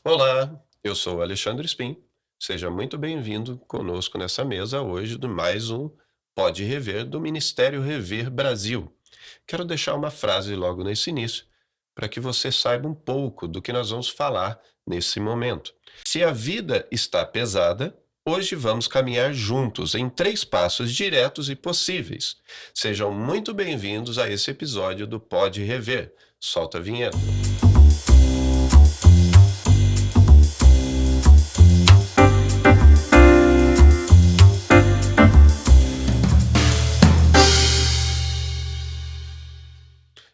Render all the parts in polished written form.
Olá, eu sou o Alexandre Spin. Seja muito bem-vindo conosco nessa mesa hoje de mais um Pode Rever do Ministério Rever Brasil. Quero deixar uma frase logo nesse início, para que você saiba um pouco do que nós vamos falar nesse momento. Se a vida está pesada, hoje vamos caminhar juntos em 3 passos diretos e possíveis. Sejam muito bem-vindos a esse episódio do Pode Rever. Solta a vinheta.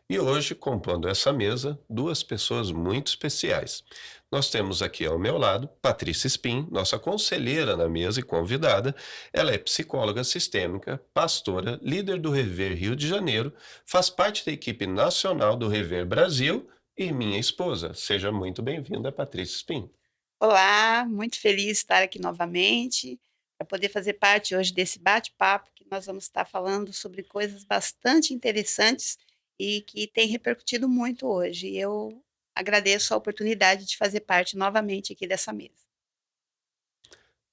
E hoje, compondo essa mesa, 2 pessoas muito especiais. Nós temos aqui ao meu lado Patrícia Spin, nossa conselheira na mesa e convidada. Ela é psicóloga sistêmica, pastora, líder do Rever Rio de Janeiro, faz parte da equipe nacional do Rever Brasil e minha esposa. Seja muito bem-vinda, Patrícia Spin. Olá, muito feliz de estar aqui novamente, para poder fazer parte hoje desse bate-papo que nós vamos estar falando sobre coisas bastante interessantes e que têm repercutido muito hoje. E eu agradeço a oportunidade de fazer parte novamente aqui dessa mesa.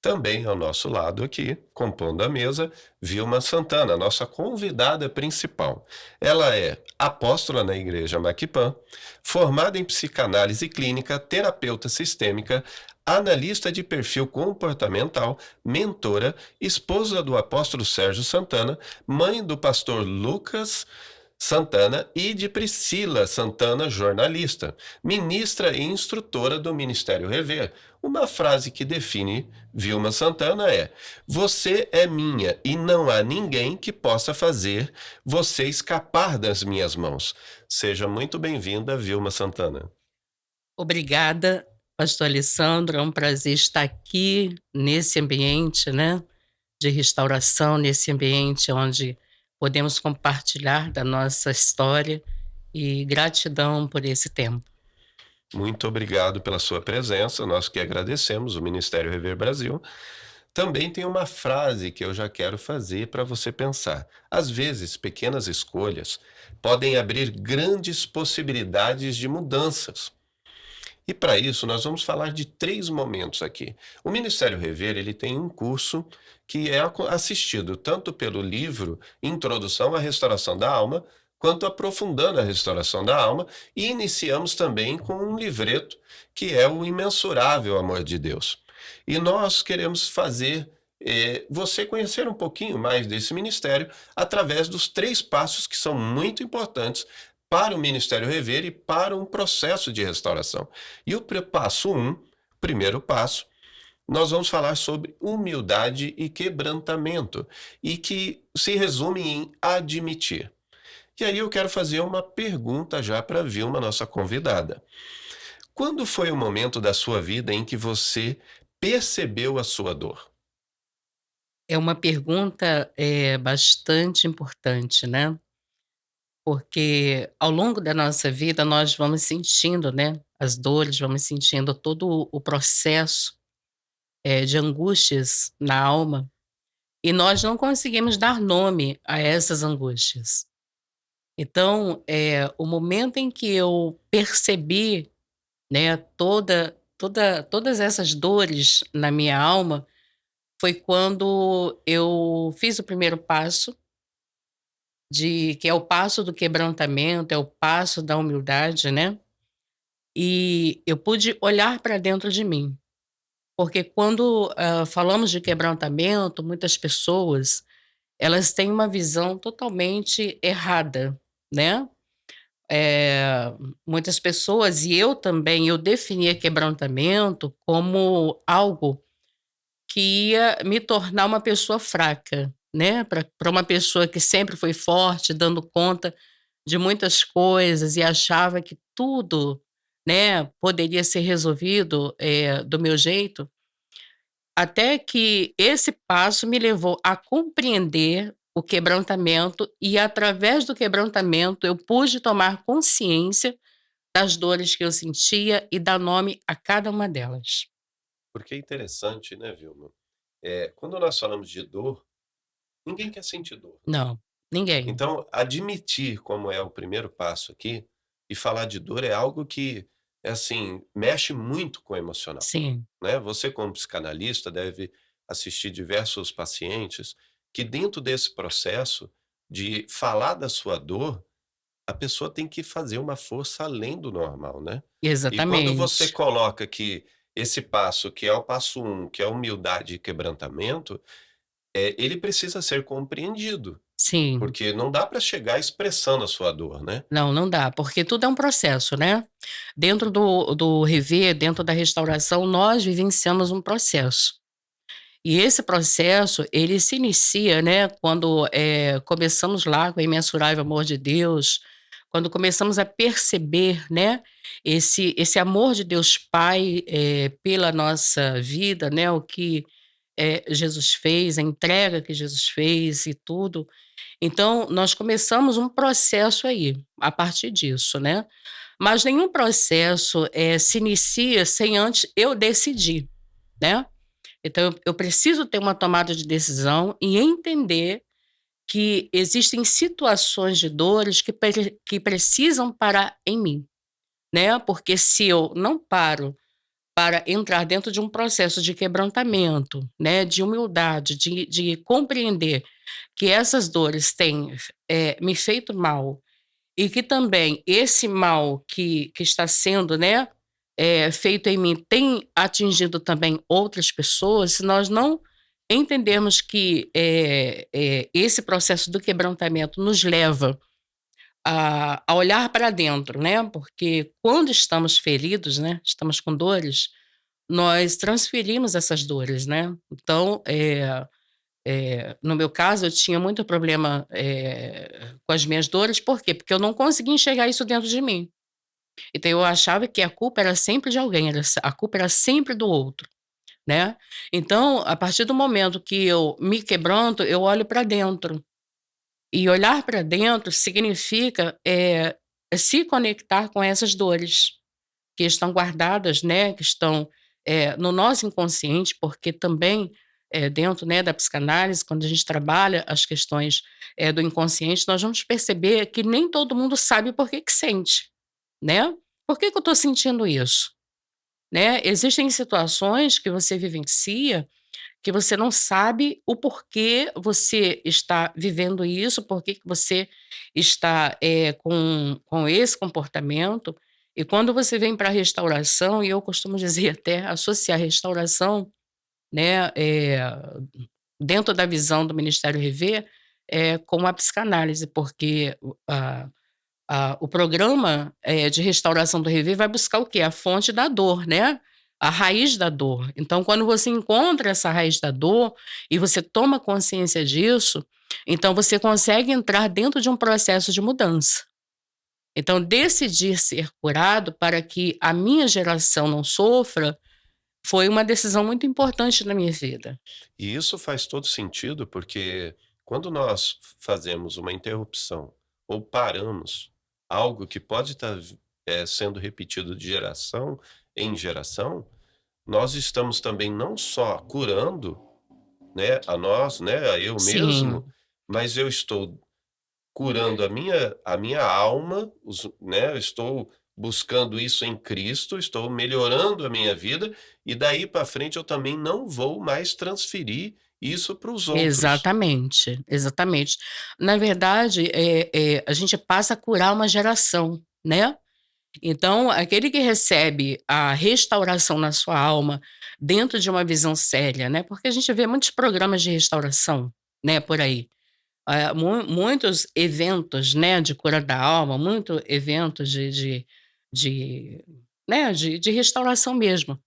Também ao nosso lado aqui, compondo a mesa, Vilma Santana, nossa convidada principal. Ela é apóstola na Igreja Maquipã, formada em psicanálise clínica, terapeuta sistêmica, analista de perfil comportamental, mentora, esposa do apóstolo Sérgio Santana, mãe do pastor Lucas Santana e de Priscila Santana, jornalista, ministra e instrutora do Ministério Rever. Uma frase que define Vilma Santana é: você é minha e não há ninguém que possa fazer você escapar das minhas mãos. Seja muito bem-vinda, Vilma Santana. Obrigada, pastor Alessandro, é um prazer estar aqui nesse ambiente, né, de restauração, nesse ambiente onde podemos compartilhar da nossa história e gratidão por esse tempo. Muito obrigado pela sua presença, nós que agradecemos, o Ministério Rever Brasil. Também tem uma frase que eu já quero fazer para você pensar. Às vezes, pequenas escolhas podem abrir grandes possibilidades de mudanças. E para isso, nós vamos falar de 3 momentos aqui. O Ministério Rever, ele tem um curso que é assistido tanto pelo livro Introdução à Restauração da Alma, quanto Aprofundando a Restauração da Alma, e iniciamos também com um livreto que é o Imensurável Amor de Deus. E nós queremos fazer você conhecer um pouquinho mais desse ministério através dos 3 passos que são muito importantes para o Ministério Rever e para um processo de restauração. E o passo 1, primeiro passo, nós vamos falar sobre humildade e quebrantamento, e que se resume em admitir. E aí eu quero fazer uma pergunta já para a Vilma, nossa convidada. Quando foi o momento da sua vida em que você percebeu a sua dor? É uma pergunta, bastante importante, né, porque ao longo da nossa vida nós vamos sentindo, né, as dores, vamos sentindo todo o processo, de angústias na alma, e nós não conseguimos dar nome a essas angústias. Então, o momento em que eu percebi, né, todas essas dores na minha alma, foi quando eu fiz o primeiro passo, que é o passo do quebrantamento, é o passo da humildade, né, e eu pude olhar para dentro de mim. Porque quando, falamos de quebrantamento, muitas pessoas, elas têm uma visão totalmente errada, né. Muitas pessoas, e eu também, eu definia quebrantamento como algo que ia me tornar uma pessoa fraca, né, para uma pessoa que sempre foi forte, dando conta de muitas coisas e achava que tudo, né, poderia ser resolvido, do meu jeito, até que esse passo me levou a compreender o quebrantamento e, através do quebrantamento, eu pude tomar consciência das dores que eu sentia e dar nome a cada uma delas. Porque é interessante, né, Vilma? Quando nós falamos de dor, ninguém quer sentir dor. Não, ninguém. Então, admitir como é o primeiro passo aqui, e falar de dor é algo que é assim, mexe muito com o emocional, Sim, né. Você como psicanalista deve assistir diversos pacientes que dentro desse processo de falar da sua dor, a pessoa tem que fazer uma força além do normal, né. E quando você exatamente. coloca que esse passo, que é o passo um, que é humildade e quebrantamento, ele precisa ser compreendido, Sim. porque não dá para chegar expressando a sua dor, né. Não, não dá, porque tudo é um processo, né. Dentro do rever, dentro da restauração, nós vivenciamos um processo. E esse processo, ele se inicia, né, quando, começamos lá com o imensurável amor de Deus, quando começamos a perceber, né, esse amor de Deus Pai, pela nossa vida, né, o que, Jesus fez, a entrega que Jesus fez e tudo. Então, nós começamos um processo aí, a partir disso, né. Mas nenhum processo, se inicia sem antes eu decidir, né. Então eu preciso ter uma tomada de decisão e entender que existem situações de dores que precisam parar em mim, né, porque se eu não paro para entrar dentro de um processo de quebrantamento, né, de humildade, de compreender que essas dores têm, me feito mal e que também esse mal que está sendo, né, feito em mim tem atingido também outras pessoas, se nós não entendermos que, esse processo do quebrantamento nos leva a olhar para dentro, né, porque quando estamos feridos, né, estamos com dores, nós transferimos essas dores, né. Então, no meu caso, eu tinha muito problema, com as minhas dores, por quê? Porque eu não conseguia enxergar isso dentro de mim. Então eu achava que a culpa era sempre de alguém, a culpa era sempre do outro, né. Então, a partir do momento que eu me quebranto, eu olho para dentro. E olhar para dentro significa, se conectar com essas dores que estão guardadas, né, que estão, no nosso inconsciente, porque também, dentro, né, da psicanálise, quando a gente trabalha as questões, do inconsciente, nós vamos perceber que nem todo mundo sabe por que que sente, né. "Por que que eu estou sentindo isso?", né. Existem situações que você vivencia que você não sabe o porquê você está vivendo isso, por que que você está, com esse comportamento. E quando você vem para a restauração, e eu costumo dizer até associar restauração, né, dentro da visão do Ministério Rever, com a psicanálise, porque o programa, de restauração do Rever vai buscar o quê? A fonte da dor, né, a raiz da dor. Então quando você encontra essa raiz da dor, e você toma consciência disso, então você consegue entrar dentro de um processo de mudança. Então decidir ser curado para que a minha geração não sofra, foi uma decisão muito importante na minha vida. E isso faz todo sentido, porque quando nós fazemos uma interrupção ou paramos algo que pode estar sendo repetido de geração em geração, nós estamos também não só curando, né, a nós, né, a eu mesmo, Sim, mas eu estou curando a minha alma, né, eu estou buscando isso em Cristo, estou melhorando a minha vida, e daí para frente eu também não vou mais transferir isso para os outros. exatamente, exatamente. Na verdade, a gente passa a curar uma geração, né. Então, aquele que recebe a restauração na sua alma, dentro de uma visão séria, né, porque a gente vê muitos programas de restauração, né, por aí. Muitos eventos, né, de cura da alma, muito eventos de, né, de restauração mesmo.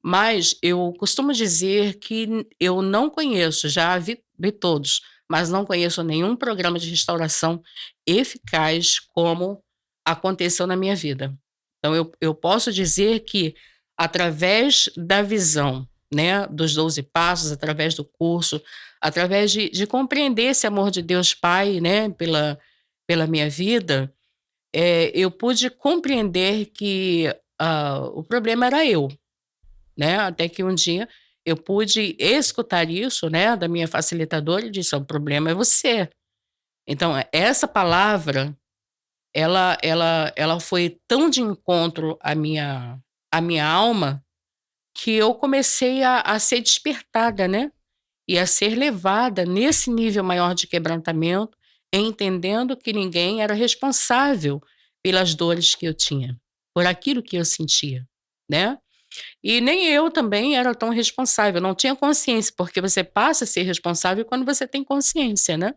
Mas eu costumo dizer que eu não conheço, já vi todos, mas não conheço nenhum programa de restauração eficaz como aconteceu na minha vida. Então eu posso dizer que através da visão, né, dos 12 passos, através do curso, através de compreender esse amor de Deus Pai, né, pela minha vida, eu pude compreender que, o problema era eu. Né, até que um dia eu pude escutar isso, né, da minha facilitadora e disse: "Ó, o problema é você". Então, essa palavra, ela foi tão de encontro à minha alma, que eu comecei a ser despertada, né, e a ser levada nesse nível maior de quebrantamento, entendendo que ninguém era responsável pelas dores que eu tinha, por aquilo que eu sentia, né. E nem eu também era tão responsável, não tinha consciência, porque você passa a ser responsável quando você tem consciência, né.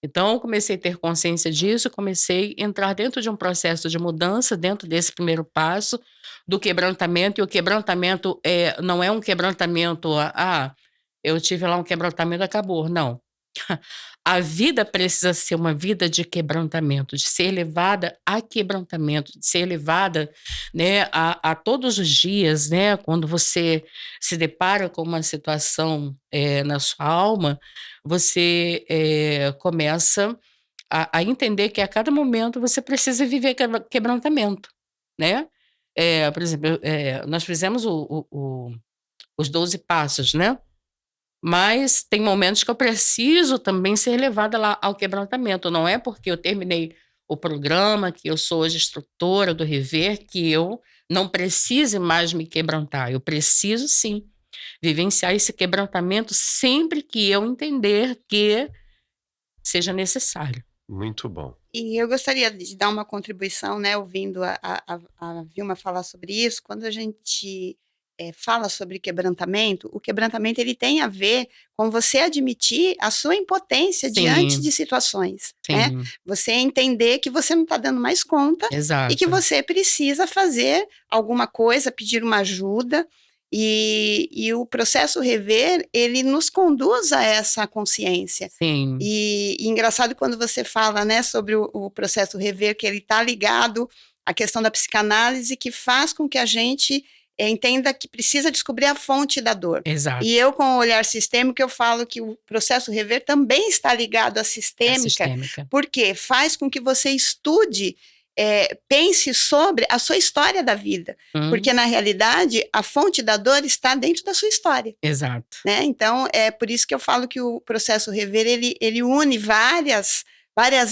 Então eu comecei a ter consciência disso, comecei a entrar dentro de um processo de mudança, dentro desse primeiro passo do quebrantamento, e o quebrantamento, não é um quebrantamento, eu tive lá um quebrantamento, acabou, não. A vida precisa ser uma vida de quebrantamento, de ser levada a quebrantamento, de ser levada, né, a todos os dias, né, quando você se depara com uma situação, na sua alma, você, começa a entender que a cada momento você precisa viver quebrantamento, né. Por exemplo, nós fizemos os 12 passos, né. Mas tem momentos que eu preciso também ser levada lá ao quebrantamento, não é porque eu terminei o programa, que eu sou hoje instrutora do Rever, que eu não precise mais me quebrantar, eu preciso sim, vivenciar esse quebrantamento sempre que eu entender que seja necessário. Muito bom. E eu gostaria de dar uma contribuição, né, ouvindo a Vilma falar sobre isso, quando a gente, fala sobre quebrantamento, o quebrantamento ele tem a ver com você admitir a sua impotência diante Sim, de situações, né. sim, Você entender que você não está dando mais conta e que exato, você precisa fazer alguma coisa, pedir uma ajuda, e o processo Rever, ele nos conduz a essa consciência. sim, E engraçado quando você fala, né, sobre o processo Rever, que ele está ligado à questão da psicanálise, que faz com que a gente, entenda que precisa descobrir a fonte da dor. E exato, eu, com o olhar sistêmico, eu falo que o processo Rever também está ligado à é sistêmica, sistêmica. porque faz com que você estude, pense sobre a sua história da vida, Hum, porque na realidade a fonte da dor está dentro da sua história. exato, Né, então é por isso que eu falo que o processo Rever ele une várias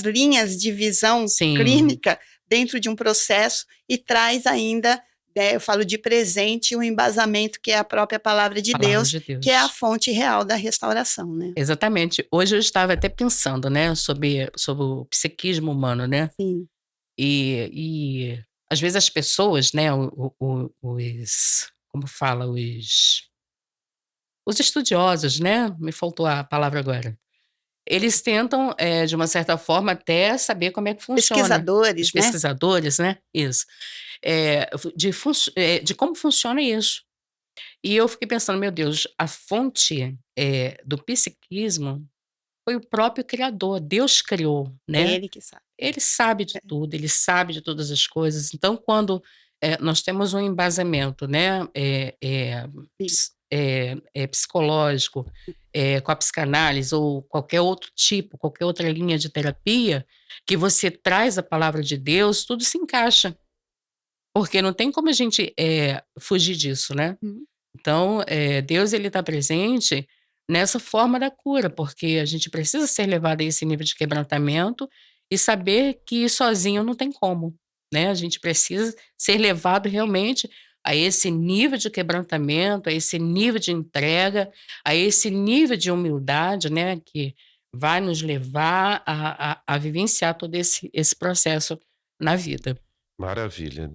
linhas de visão sim, clínica dentro de um processo e traz ainda, né, eu falo de presente o embasamento que é a própria palavra de palavra Deus, de que é a Deus. fonte real da restauração, né. Exatamente. Hoje eu estava até pensando, né, sobre o psiquismo humano, né, Sim, e às vezes as pessoas, né, os como fala, os estudiosos, né, me faltou a palavra agora. Eles tentam, de uma certa forma, até saber como é que funciona. Os pesquisadores, né. pesquisadores, né, isso. De como funciona isso. E eu fiquei pensando: "Meu Deus, a fonte, do psiquismo foi o próprio criador, Deus criou, É né, ele que sabe. ele sabe de É, tudo, ele sabe de todas as coisas, então quando, nós temos um embasamento, né, bíblico. psicológico, com a psicanálise ou qualquer outro tipo, qualquer outra linha de terapia, que você traz a palavra de Deus, tudo se encaixa, porque não tem como a gente, fugir disso, né. Uhum. Então, Deus ele está presente nessa forma da cura, porque a gente precisa ser levado a esse nível de quebrantamento e saber que sozinho não tem como, né, a gente precisa ser levado realmente a esse nível de quebrantamento, a esse nível de entrega, a esse nível de humildade, né, que vai nos levar a vivenciar todo esse processo na vida. Maravilha.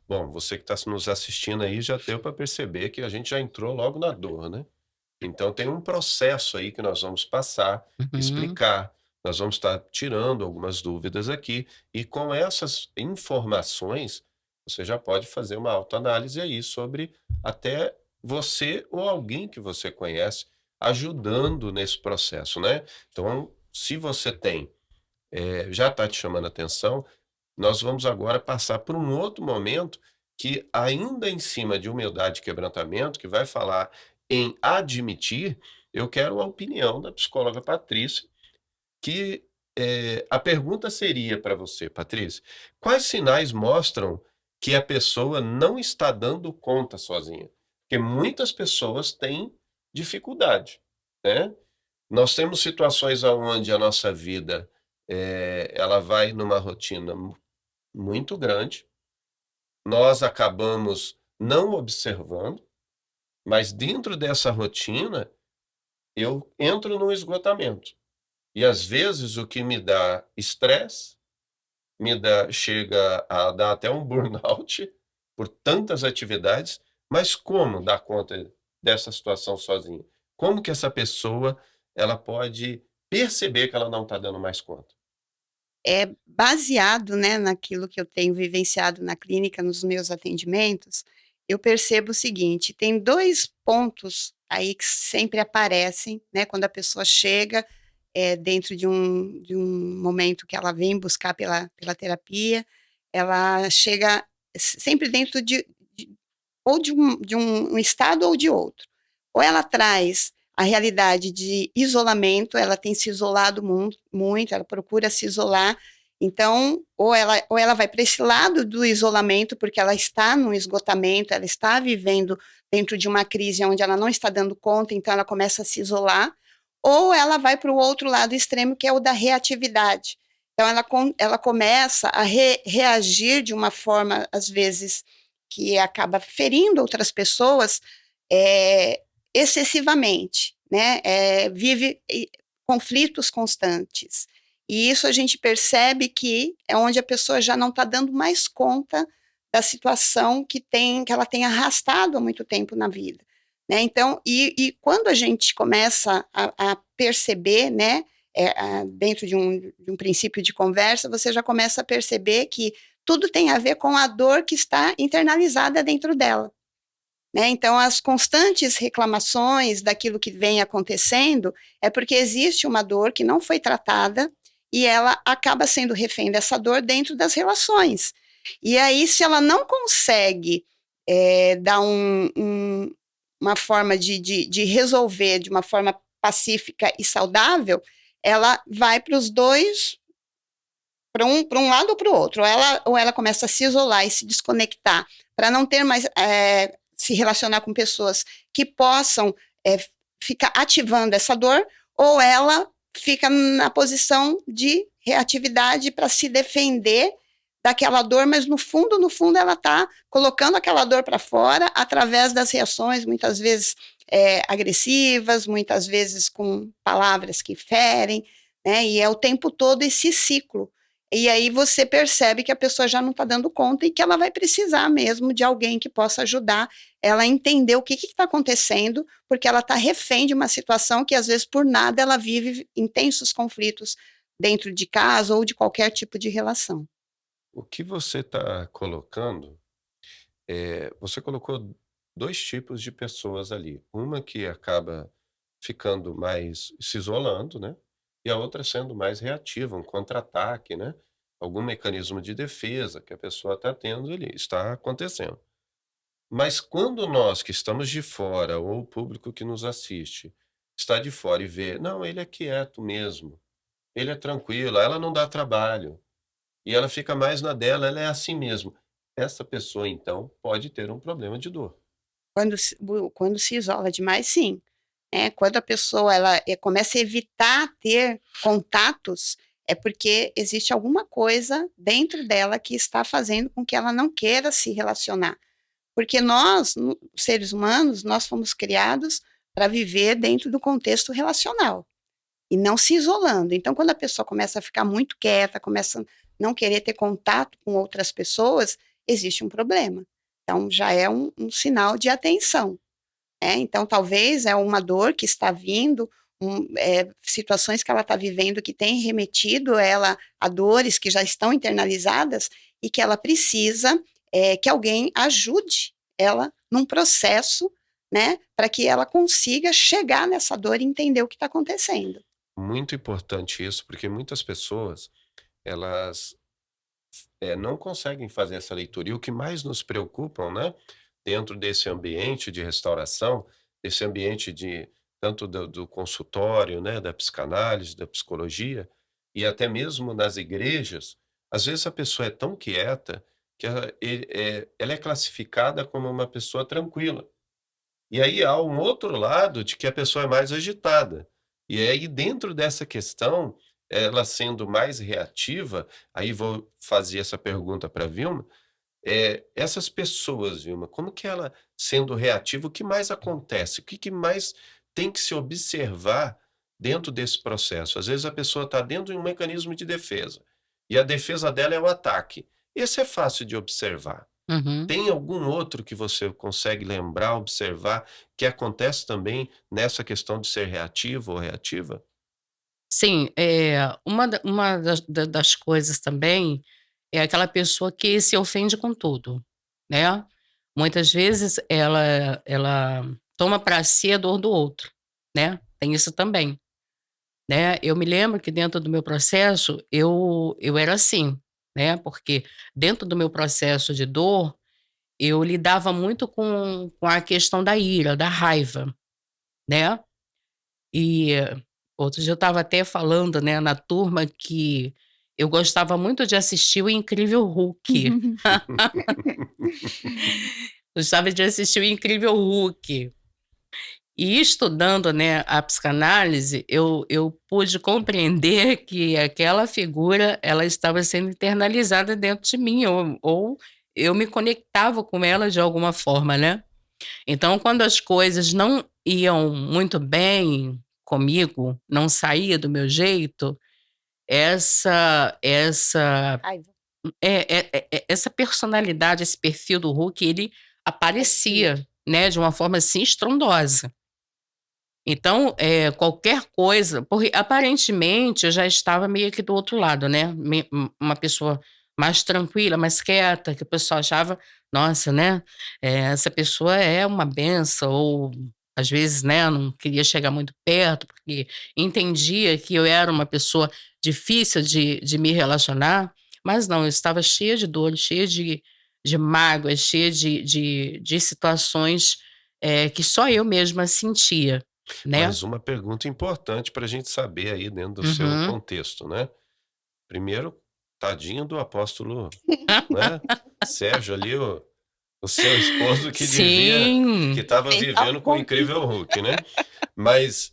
Bom, você que está nos assistindo aí já deu para perceber que a gente já entrou logo na dor, né? Então tem um processo aí que nós vamos passar, Uhum, explicar, nós vamos estar tirando algumas dúvidas aqui, e com essas informações, você já pode fazer uma autoanálise aí sobre até você ou alguém que você conhece ajudando nesse processo, né? Então, se você tem, já está te chamando a atenção, nós vamos agora passar por um outro momento que, ainda em cima de humildade e quebrantamento, que vai falar em admitir, eu quero a opinião da psicóloga Patrícia, que, a pergunta seria para você, Patrícia: quais sinais mostram que a pessoa não está dando conta sozinha? Porque muitas pessoas têm dificuldade, né. Nós temos situações aonde a nossa vida, ela vai numa rotina muito grande, nós acabamos não observando, mas dentro dessa rotina, eu entro num esgotamento. E às vezes o que me dá estresse, chega a dar até um burnout por tantas atividades, mas como dar conta dessa situação sozinho? Como que essa pessoa ela pode perceber que ela não está dando mais conta? É baseado, né, naquilo que eu tenho vivenciado na clínica, nos meus atendimentos, eu percebo o seguinte: tem 2 pontos aí que sempre aparecem, né, quando a pessoa chega, dentro de um momento que ela vem buscar pela terapia, ela chega sempre dentro de ou de um estado ou de outro. Ou ela traz a realidade de isolamento, ela tem se isolado muito, ela procura se isolar, então, ou ela vai para esse lado do isolamento, porque ela está no esgotamento, ela está vivendo dentro de uma crise onde ela não está dando conta, então ela começa a se isolar, ou ela vai para o outro lado extremo, que é o da reatividade. Então ela começa a reagir de uma forma, às vezes, que acaba ferindo outras pessoas, eh, excessivamente, né, vive conflitos constantes. E isso a gente percebe que é onde a pessoa já não está dando mais conta da situação que ela tem arrastado há muito tempo na vida, né. Então e quando a gente começa a perceber, né, dentro de um princípio de conversa, você já começa a perceber que tudo tem a ver com a dor que está internalizada dentro dela, né. Então as constantes reclamações daquilo que vem acontecendo, é porque existe uma dor que não foi tratada, e ela acaba sendo refém dessa dor dentro das relações. E aí, se ela não consegue, dar uma forma de resolver de uma forma pacífica e saudável, ela vai para os 2, para um lado ou para o outro. Ou ela começa a se isolar e se desconectar para não ter mais, se relacionar com pessoas que possam, ficar ativando essa dor, ou ela fica na posição de reatividade para se defender daquela dor, mas no fundo ela está colocando aquela dor para fora através das reações, muitas vezes, agressivas, muitas vezes com palavras que ferem, né, e é o tempo todo esse ciclo. E aí você percebe que a pessoa já não está dando conta e que ela vai precisar mesmo de alguém que possa ajudar ela a entender o que está acontecendo, porque ela está refém de uma situação que, às vezes, por nada, ela vive intensos conflitos dentro de casa ou de qualquer tipo de relação. O que você está colocando, você colocou 2 tipos de pessoas ali. Uma que acaba ficando mais se isolando, né, e a outra sendo mais reativa, um contra-ataque, né, algum mecanismo de defesa que a pessoa está tendo ali, está acontecendo. Mas quando nós que estamos de fora, ou o público que nos assiste, está de fora e vê: "Não, ele é quieto mesmo, ele é tranquilo, ela não dá trabalho, e ela fica mais na dela, ela é assim mesmo". Essa pessoa então pode ter um problema de dor. Quando se isola demais, sim. Quando a pessoa ela, começa a evitar ter contatos, é porque existe alguma coisa dentro dela que está fazendo com que ela não queira se relacionar. Porque nós, seres humanos, nós fomos criados para viver dentro do contexto relacional, e não se isolando. Então, quando a pessoa começa a ficar muito quieta, começa a não querer ter contato com outras pessoas, existe um problema. Então, já é um sinal de atenção. Então talvez é uma dor que está vindo, situações que ela está vivendo que têm remetido ela a dores que já estão internalizadas e que ela precisa, que alguém ajude ela num processo, né, para que ela consiga chegar nessa dor e entender o que está acontecendo. Muito importante isso, porque muitas pessoas, elas, não conseguem fazer essa leitura. E o que mais nos preocupam, né, dentro desse ambiente de restauração, esse ambiente de tanto do consultório, né, da psicanálise, da psicologia, e até mesmo nas igrejas, às vezes a pessoa é tão quieta que ela é classificada como uma pessoa tranquila. E aí há um outro lado de que a pessoa é mais agitada. E aí dentro dessa questão, ela sendo mais reativa, aí vou fazer essa pergunta para a Vilma, essas pessoas, Vilma, como que ela sendo reativa, o que mais acontece? O que que mais tem que se observar dentro desse processo? Às vezes a pessoa está dentro de um mecanismo de defesa, e a defesa dela é o ataque. Esse é fácil de observar. Uhum. Tem algum outro que você consegue lembrar, observar, que acontece também nessa questão de ser reativo ou reativa? Sim, uma das coisas também é aquela pessoa que se ofende com tudo, né. Muitas vezes ela toma para si a dor do outro, né, tem isso também, né. Eu me lembro que dentro do meu processo eu era assim, né, porque dentro do meu processo de dor, eu lidava muito com a questão da ira, da raiva, né. E outro dia eu estava até falando, né, na turma que eu gostava muito de assistir o Incrível Hulk. Gostava de assistir o Incrível Hulk. E estudando, né, a psicanálise, eu pude compreender que aquela figura, ela estava sendo internalizada dentro de mim, ou eu me conectava com ela de alguma forma, né. Então, quando as coisas não iam muito bem comigo, não saía do meu jeito, essa Raiva. essa personalidade, esse perfil do Hulk, ele Parecia. aparecia, né, de uma forma, assim, estrondosa. Então, qualquer coisa porque aparentemente eu já estava meio que do outro lado, né, uma pessoa mais tranquila, mais quieta, que o pessoal achava: "Nossa, né, essa pessoa é uma benção", ou às vezes, né, não queria chegar muito perto, porque entendia que eu era uma pessoa difícil de me relacionar, mas não, eu estava cheia de dores, cheia de mágoas, cheia de situações, que só eu mesma sentia, né. Mas uma pergunta importante para a gente saber aí dentro do seu Uhum. contexto, né. Primeiro, tadinho do apóstolo, né, Sérgio ali, o seu esposo que Sim. estava Pensar um vivendo com o pouquinho. incrível Hulk, né. Mas,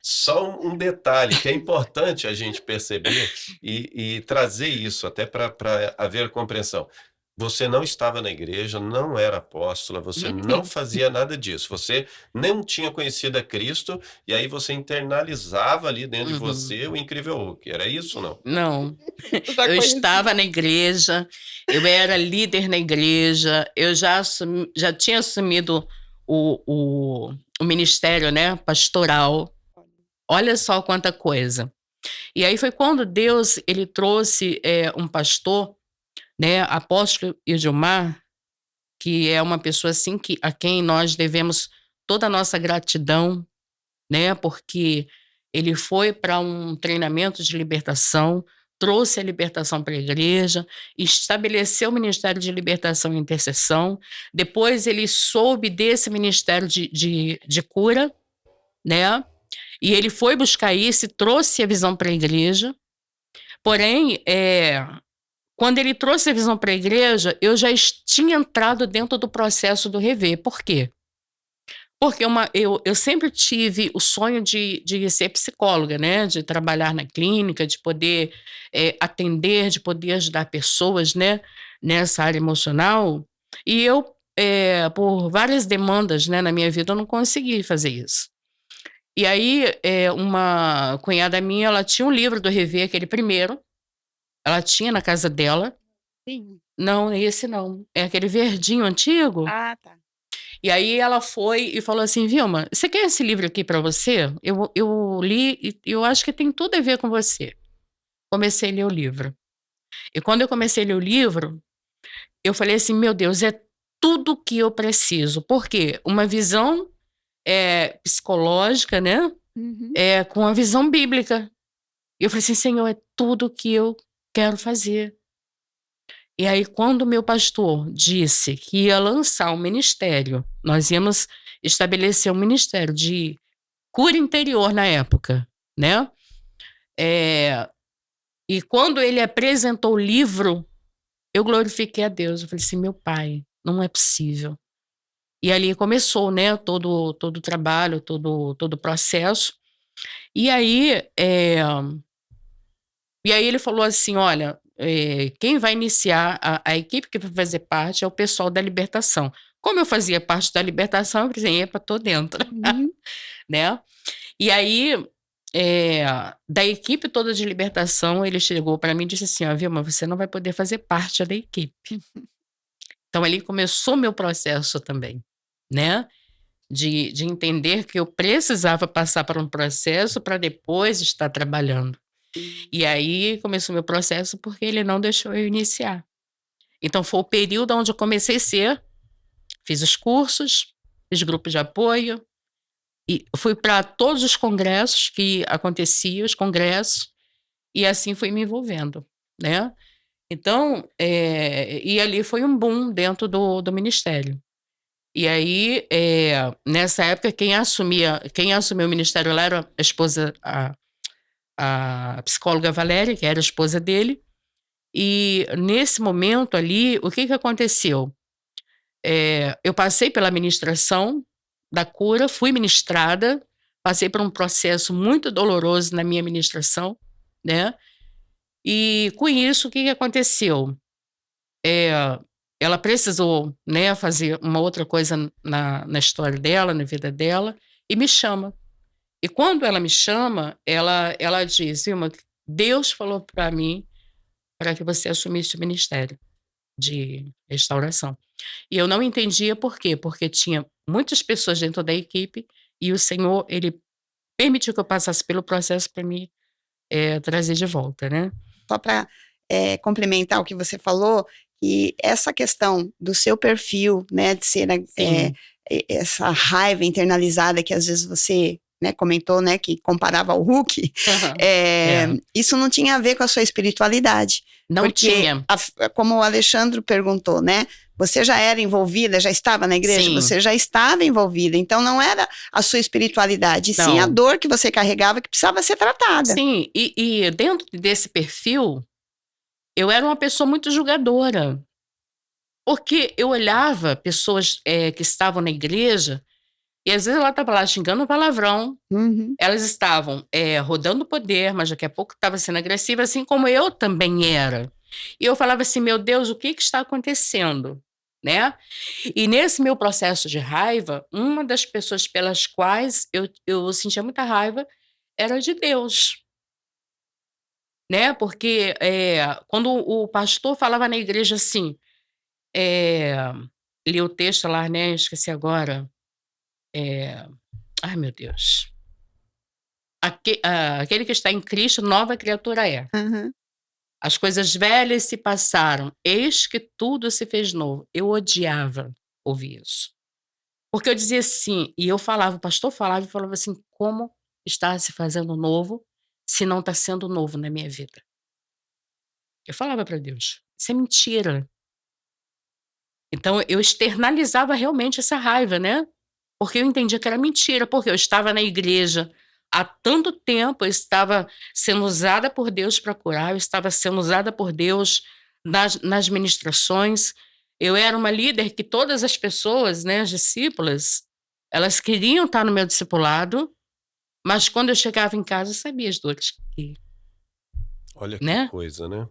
só um detalhe que é importante a gente perceber e trazer isso até para haver compreensão. Você não estava na igreja, não era apóstola, você não fazia nada disso, você não tinha conhecido a Cristo, e aí você internalizava ali dentro de Uhum. você o incrível Hulk, era isso ou não? Não, Eu já eu conheci. estava na igreja, eu era líder na igreja, eu já tinha assumido o ministério, né, pastoral. Olha só quanta coisa. E aí foi quando Deus, ele trouxe, um pastor, né, apóstolo Gilmar, que é uma pessoa, assim, que a quem nós devemos toda a nossa gratidão, né, porque ele foi para um treinamento de libertação, trouxe a libertação para a igreja, estabeleceu o ministério de libertação e intercessão, depois ele soube desse ministério de cura, né, e ele foi buscar isso e trouxe a visão para a igreja, porém, quando ele trouxe a visão para a igreja, eu já tinha entrado dentro do processo do rever. Por quê? Porque eu sempre tive o sonho de ser psicóloga, né, de trabalhar na clínica, de poder, atender, de poder ajudar pessoas, né, nessa área emocional, e eu, por várias demandas, né, na minha vida, eu não consegui fazer isso. E aí, uma cunhada minha, ela tinha um livro do Rever, aquele primeiro, ela tinha na casa dela. Sim. Não, esse não, é aquele verdinho antigo. Ah, tá. E aí ela foi e falou assim: "Vilma, você quer esse livro aqui para você? Eu li e eu acho que tem tudo a ver com você". Comecei a ler o livro. E quando eu comecei a ler o livro, eu falei assim: "Meu Deus, é tudo que eu preciso". Por quê? Uma visão, psicológica, né, Uhum. com a visão bíblica. E eu falei assim: "Senhor, é tudo que eu quero fazer". E aí quando o meu pastor disse que ia lançar um ministério, nós íamos estabelecer um ministério de cura interior na época, né. Eh, e quando ele apresentou o livro, eu glorifiquei a Deus, eu falei assim: "Meu pai, não é possível". E ali começou, né, todo o trabalho, todo o processo. E aí, ele falou assim: "Olha, quem vai iniciar a equipe que vai fazer parte é o pessoal da libertação". Como eu fazia parte da libertação, eu pensei: "Epa, tô dentro", Uhum. né. E aí, eh, da equipe toda de libertação, ele chegou para mim e disse assim: "Ó, Vilma, você não vai poder fazer parte da equipe". Então ali começou meu processo também, né, de entender que eu precisava passar por um processo para depois estar trabalhando. Sim. E aí começou meu processo, porque ele não deixou eu iniciar. Então foi o período onde eu comecei a fiz os cursos, fiz grupo de apoio e fui para todos os congressos que aconteciam, os congressos, e assim fui me envolvendo, né. Então, e ali foi um boom dentro do ministério. E aí, nessa época quem assumiu o ministério lá era a esposa a psicóloga Valéria, que era a esposa dele, e nesse momento ali, o que que aconteceu? Eu passei pela ministração da cura, fui ministrada, passei por um processo muito doloroso na minha ministração, né, e com isso o que que aconteceu? Eh, Ela precisou, né, fazer uma outra coisa na história dela, na vida dela, e me chama. E quando ela me chama, ela diz: "Vilma, Deus falou para mim para que você assumisse o ministério de restauração". E eu não entendia por quê, porque tinha muitas pessoas dentro da equipe e o Senhor, ele permitiu que eu passasse pelo processo para me, trazer de volta, né. Só para complementar o que você falou, e essa questão do seu perfil, né, de ser, Sim. essa raiva internalizada que às vezes você, né, comentou, né, que comparava ao Hulk, É, isso não tinha a ver com a sua espiritualidade, não porque tinha. como o Alexandre perguntou, né, você já era envolvida, já estava na igreja? Sim. Você já estava envolvida, então não era a sua espiritualidade, e sim a Não. dor que você carregava que precisava ser tratada. Sim, e dentro desse perfil, eu era uma pessoa muito julgadora, porque eu olhava pessoas, que estavam na igreja, e às vezes ela estava lá xingando um palavrão, Uhum. elas estavam, rodando o poder, mas daqui a pouco estava sendo agressiva, assim como eu também era. E eu falava assim: "Meu Deus, o que que está acontecendo?", né. E nesse meu processo de raiva, uma das pessoas pelas quais eu sentia muita raiva era de Deus. Né, porque, quando o pastor falava na igreja assim, eh, li o texto lá, né, esqueci agora, eh, ai meu Deus, aquele que está em Cristo nova criatura é. Aham. As coisas velhas se passaram, eis que tudo se fez novo. Eu odiava ouvir isso. Porque eu dizia assim, e eu falava, o pastor falava e falava assim: "Como está se fazendo novo, se não está sendo novo na minha vida?". Eu falava para Deus: "Isso é mentira". Então eu externalizava realmente essa raiva, né, porque eu entendia que era mentira, porque eu estava na igreja há tanto tempo, eu estava sendo usada por Deus para curar, eu estava sendo usada por Deus nas ministrações. Eu era uma líder que todas as pessoas, né, as discípulas, elas queriam estar no meu discipulado, mas quando eu chegava em casa eu sabia as dores que, Olha que né. coisa, né.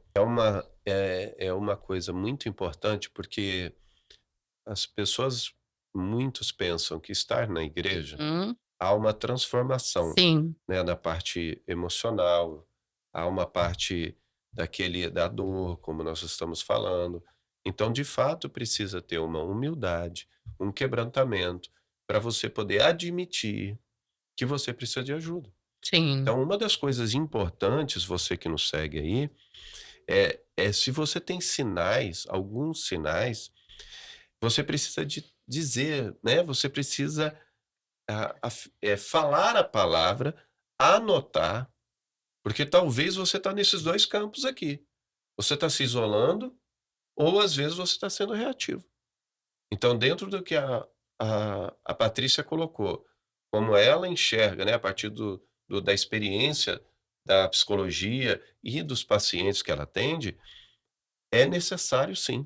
É uma coisa muito importante, porque as pessoas muitos pensam que estar na igreja Uhum. há uma transformação, Sim, né, na parte emocional, há uma parte da dor, como nós estamos falando. Então, de fato, precisa ter uma humildade, um quebrantamento, para você poder admitir que você precisa de ajuda. sim, Então, uma das coisas importantes, você que nos segue aí, é se você tem sinais, alguns sinais, você precisa de dizer, né, você precisa falar a palavra, anotar, porque talvez você está nesses 2 campos aqui. Você está se isolando ou às vezes você está sendo reativo. Então dentro do que a Patrícia colocou, como ela enxerga, né, a partir da experiência da psicologia e dos pacientes que ela atende, é necessário sim,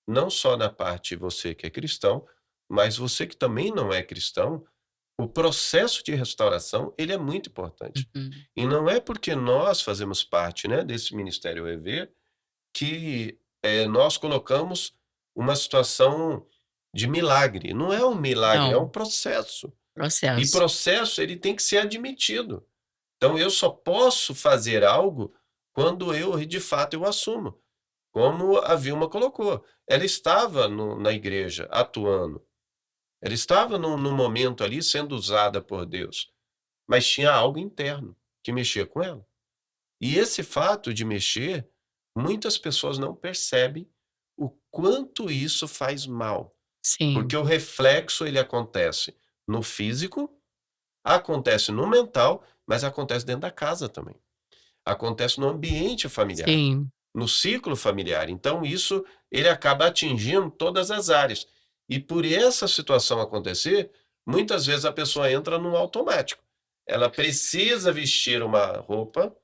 não só na parte você que é cristão, mas você que também não é cristão, O processo de restauração, ele é muito importante. Uhum. E não é porque nós fazemos parte, né, desse Ministério Rever que, nós colocamos uma situação de milagre. Não é um milagre, é um Não, processo. E processo. processo, ele tem que ser admitido. Então eu só posso fazer algo quando eu, de fato, eu assumo. Como a Vilma colocou, ela estava na igreja atuando, ela estava num momento ali sendo usada por Deus, mas tinha algo interno que mexia com ela. E esse fato de mexer, muitas pessoas não percebem o quanto isso faz mal, porque Sim, o reflexo ele acontece no físico, acontece no mental, mas acontece dentro da casa também. Acontece no ambiente familiar, sim, no ciclo familiar. Então isso, ele acaba atingindo todas as áreas. E por essa situação acontecer, muitas vezes a pessoa entra num automático. Ela precisa vestir uma roupa,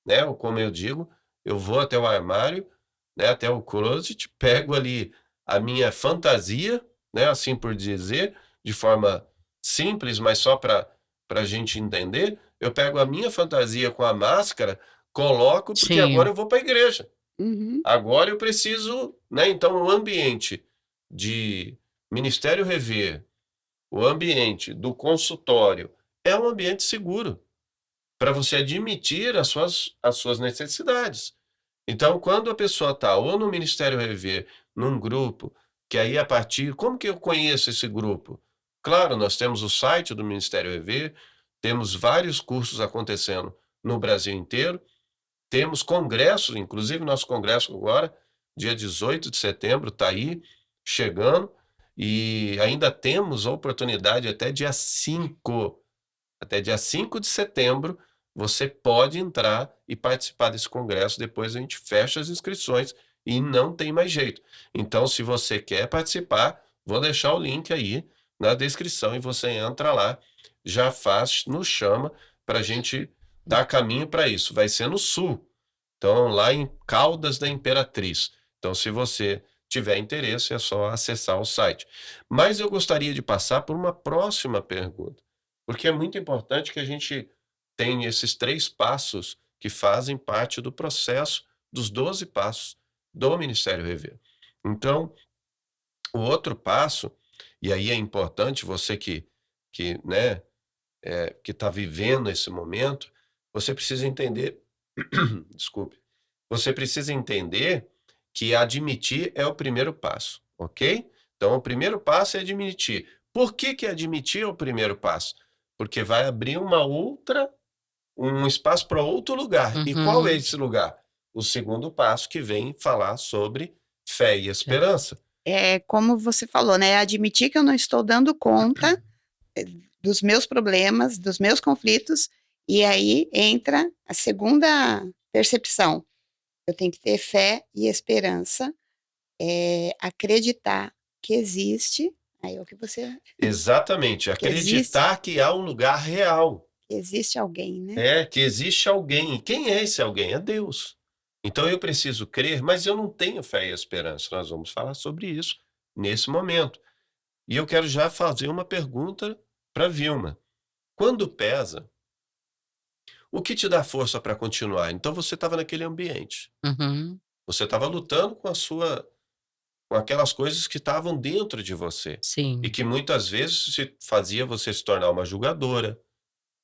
né, ou como eu digo, eu vou até o armário, né, até o closet, pego ali a minha fantasia, né, assim por dizer, de forma simples, mas só para a gente entender, eu pego a minha fantasia com a máscara, coloco, porque agora sim, eu vou para a igreja. Uhum. Agora eu preciso, né, então o ambiente de Ministério Rever, o ambiente do consultório, é um ambiente seguro para você admitir as suas necessidades. Então, quando a pessoa está ou no Ministério Rever, num grupo, que aí a partir, como que eu conheço esse grupo? Claro, nós temos o site do Ministério Rever, temos vários cursos acontecendo no Brasil inteiro, temos congressos, inclusive nosso congresso agora, dia 18 de setembro, está aí, chegando, e ainda temos a oportunidade até dia 5 de setembro, você pode entrar e participar desse congresso, depois a gente fecha as inscrições e não tem mais jeito. Então, se você quer participar, vou deixar o link aí na descrição e você entra lá, já faz, nos chama para a gente dar caminho para isso. Vai ser no sul, então lá em Caldas da Imperatriz. Então, se você tiver interesse, é só acessar o site. Mas eu gostaria de passar por uma próxima pergunta, porque é muito importante que a gente tenha esses 3 passos que fazem parte do processo dos 12 passos do Ministério Rever. Então, o outro passo, e aí é importante você que, né, que está vivendo esse momento, você precisa entender desculpe, você precisa entender que admitir é o primeiro passo, ok? Então, o primeiro passo é admitir. Por que que admitir é o primeiro passo? Porque vai abrir um espaço para outro lugar. E qual é uhum. esse lugar? O segundo passo que vem falar sobre fé e esperança. É como você falou, né? Admitir que eu não estou dando conta eh, dos meus problemas, dos meus conflitos, e aí entra a segunda percepção. Eu tenho que ter fé e esperança, acreditar que existe, aí é o que você, Exatamente, que existe, acreditar que há um lugar real. que existe alguém, né? É, que existe alguém. E quem é esse alguém? É Deus. Então eu preciso crer, mas eu não tenho fé e esperança. Nós vamos falar sobre isso nesse momento. E eu quero já fazer uma pergunta para Vilma. Quando pesa, o que te dá força para continuar? Então você estava naquele ambiente. Uhum. Você estava lutando com aquelas coisas que estavam dentro de você e Sim, que muitas vezes fazia você se tornar uma julgadora,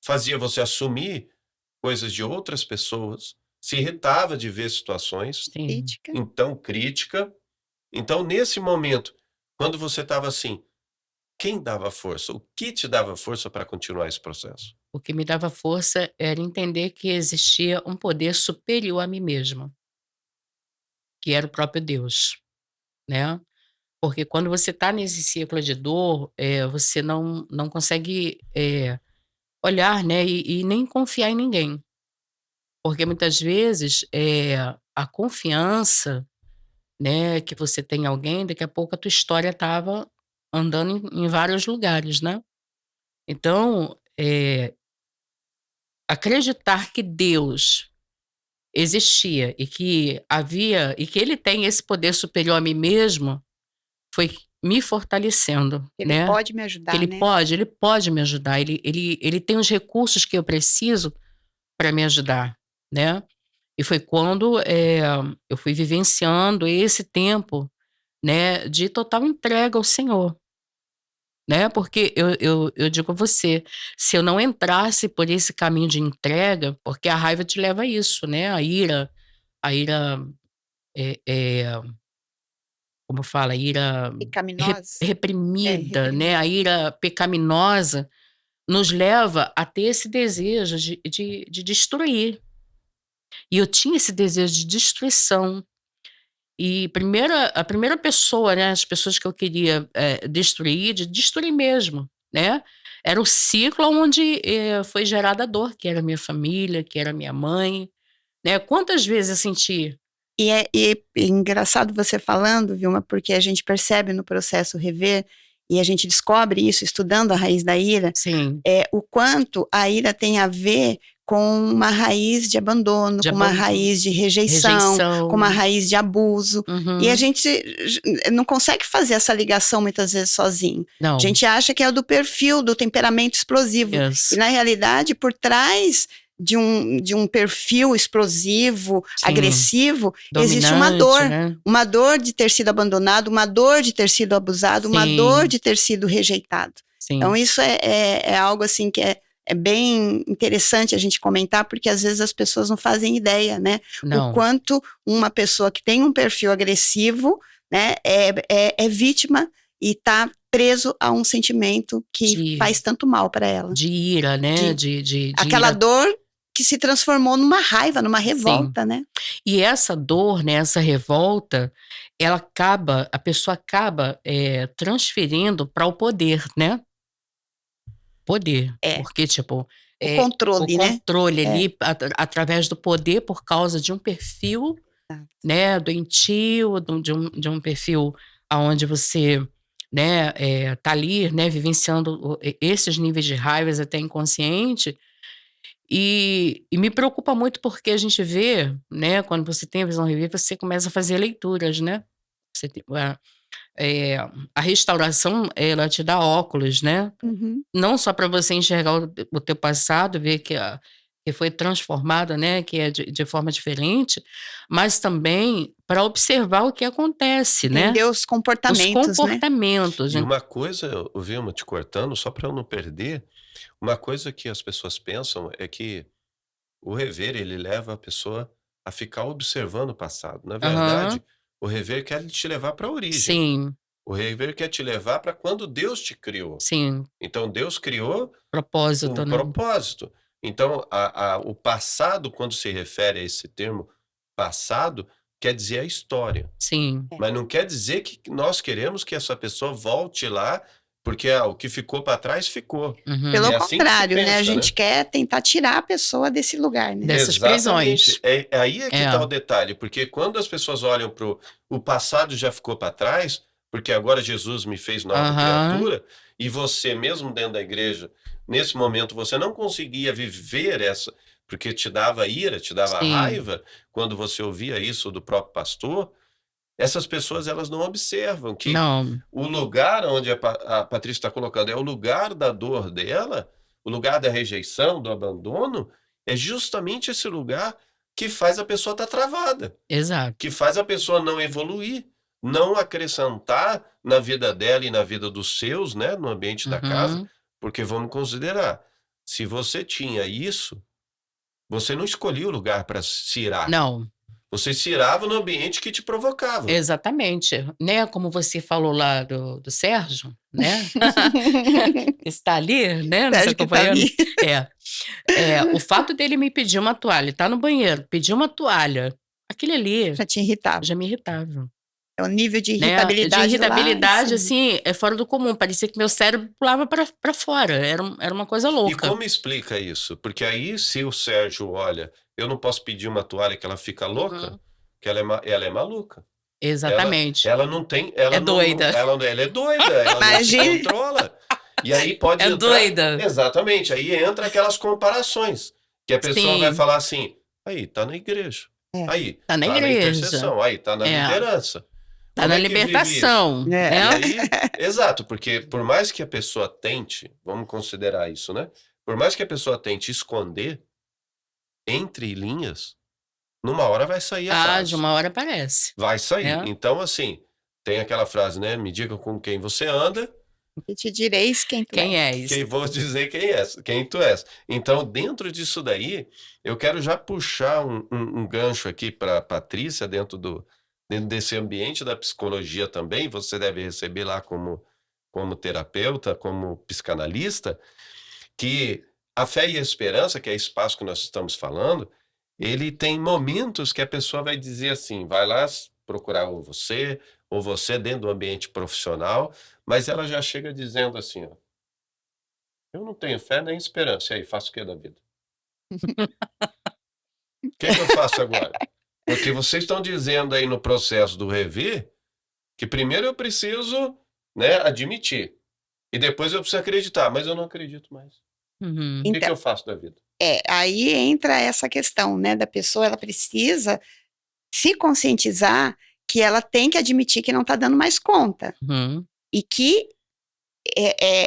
fazia você assumir coisas de outras pessoas, se irritava de ver situações, sim. Crítica. então crítica. Então, nesse momento, quando você estava assim, quem dava força? O que te dava força para continuar esse processo? O que me dava força era entender que existia um poder superior a mim mesma, que era o próprio Deus, né. Porque quando você está nesse ciclo de dor, você não consegue, olhar, né, e nem confiar em ninguém. Porque muitas vezes, a confiança, né, que você tem em alguém, daqui a pouco a tua história estava andando em vários lugares, né. Então, acreditar que Deus existia e que ele tem esse poder superior a mim mesmo, foi me fortalecendo, Ele né? pode me Que ajudar, né? ele pode me ajudar, ele tem os recursos que eu preciso para me ajudar, né? E foi quando eu fui vivenciando esse tempo, né, de total entrega ao Senhor, né? Porque eu digo a você, se eu não entrasse por esse caminho de entrega, porque a raiva te leva a isso, né? A ira é como fala, a ira Pecaminosa. reprimida, né? A Reprimida. ira pecaminosa nos leva a ter esse desejo de destruir. E eu tinha esse desejo de destruição. E a primeira pessoa, né, as pessoas que eu queria destruir, de destruir mesmo, né? Era o ciclo onde foi gerada a dor, que era a minha família, que era a minha mãe, né? Quantas vezes eu senti? E engraçado você falando, Vilma, porque a gente percebe no processo rever, e a gente descobre isso estudando a raiz da ira, Sim, o quanto a ira tem a ver com uma raiz de abandono, de com uma abandono, raiz de rejeição, com uma rejeição. raiz de abuso. E a Uhum. gente não consegue fazer essa ligação muitas vezes sozinho. A Não, gente acha que é do perfil, do temperamento explosivo. E isso. na realidade, por trás de um perfil explosivo, Sim, agressivo, existe dominante, né? uma dor de ter sido abandonado, uma dor de ter sido abusado, uma dor Sim, de ter sido rejeitado. Então, sim. isso é algo assim que é bem interessante a gente comentar, porque às vezes as pessoas não fazem ideia, né? O Não, quanto uma pessoa que tem um perfil agressivo, né, é vítima e está preso a um sentimento que de faz tanto mal para ela. de ira, né, De de aquela ira, dor que se transformou numa raiva, numa sim. revolta, né? E essa dor, né, essa revolta, a pessoa acaba, transferindo para o poder, né, poder. É, Porque, tipo, o o controle, né? controle É, ali através do poder por causa de um perfil, tá. né, doentio, de um perfil aonde você, né, tá ali, né, vivenciando esses níveis de raivas até inconsciente. E me preocupa muito porque a gente vê, né, quando você tem a visão revívida, você começa a fazer leituras, né. Você tem eh, a restauração, ela te dá óculos, né, Uhum. não só para você enxergar o teu passado, ver que foi transformado, né, que é de forma diferente, mas também para observar o que acontece, né, Entender os os comportamentos, né? comportamentos. E uma coisa, ô Vilma, te cortando, só para eu não perder, uma coisa que as pessoas pensam é que o rever, ele leva a pessoa a ficar observando o passado. Na Aham, verdade, o rever quer te levar para a origem. sim, O rever quer te levar para quando Deus te criou. sim, Então Deus criou um propósito, né. propósito. Então o passado, quando se refere a esse termo passado, quer dizer a história. Sim, É. Mas não quer dizer que nós queremos que essa pessoa volte lá, porque, o que ficou para trás ficou. Pelo uhum. É assim que se contrário, né? A pensa, né. gente quer tentar tirar a pessoa desse lugar, né? Dessas prisões. Exatamente. É aí é que É, está o detalhe, porque quando as pessoas olham para o passado já ficou para trás, porque agora Jesus me fez nova aham, criatura, e você mesmo dentro da igreja, nesse momento você não conseguia viver essa, porque te dava ira, te dava sim, raiva, quando você ouvia isso do próprio pastor, essas pessoas elas não observam que não, o lugar onde a Patrícia está colocando é o lugar da dor dela, o lugar da rejeição, do abandono, é justamente esse lugar que faz a pessoa estar travada, exato. que faz a pessoa não evoluir, não acrescentar na vida dela e na vida dos seus, né, no ambiente da casa, Uhum. porque vamos considerar, se você tinha isso, você não escolhia o lugar para se irar, Não, você se irava no ambiente que te provocava. exatamente, né, como você falou lá do Sérgio, né, está ali, né, nos Sérgio que tá acompanhando. ali. É, o fato dele me pedir uma toalha, tá no banheiro, pedir uma toalha, aquele ali Já te irritava. já me irritava. É o nível de Né, de irritabilidade lá em irritabilidade, cima. assim, é fora do comum, parecia que meu cérebro pulava pra fora, era uma coisa E louca. como explica isso? Porque aí se o Sérgio olha, eu não posso pedir uma toalha que ela fica louca, Uhum. que ela é maluca. Ela Exatamente. ela não tem É doida. ela é doida, ela não se Imagine, controla. E aí pode É entrar doida. exatamente, aí entra aquelas comparações, que a pessoa vai Sim, falar assim: "Aí, tá na igreja. é, Aí, tá na tá na igreja. intercessão. Aí, tá na É, liderança. Tá Como na é que vive isso? libertação, É. E né? aí, exato, porque por mais que a pessoa tente, vamos considerar isso, né? Por mais que a pessoa tente esconder entre linhas, numa hora vai sair a Ah, de frase. uma hora aparece, Vai sair. né? Então, assim, tem aquela frase, né? Me diga com quem você anda, E te direis quem tu Quem és. és? que vou dizer quem tu és. Então, dentro disso daí, eu quero já puxar um gancho aqui para Patrícia, dentro desse ambiente da psicologia também. Você deve receber lá como terapeuta, como psicanalista, que a fé e a esperança, que é esse espaço que nós estamos falando, ele tem momentos que a pessoa vai dizer assim, vai lá procurar ou você dentro do ambiente profissional, mas ela já chega dizendo assim, ó, eu não tenho fé nem esperança, e aí, faço o que da vida? O que eu faço agora? Porque vocês estão dizendo aí no processo do rever que primeiro eu preciso, né, admitir, e depois eu preciso acreditar, mas eu não acredito mais. Uhum. O que Então, eu faço da vida? aí entra essa questão, né, da pessoa, ela precisa se conscientizar que ela tem que admitir que não está dando mais conta. Uhum. E que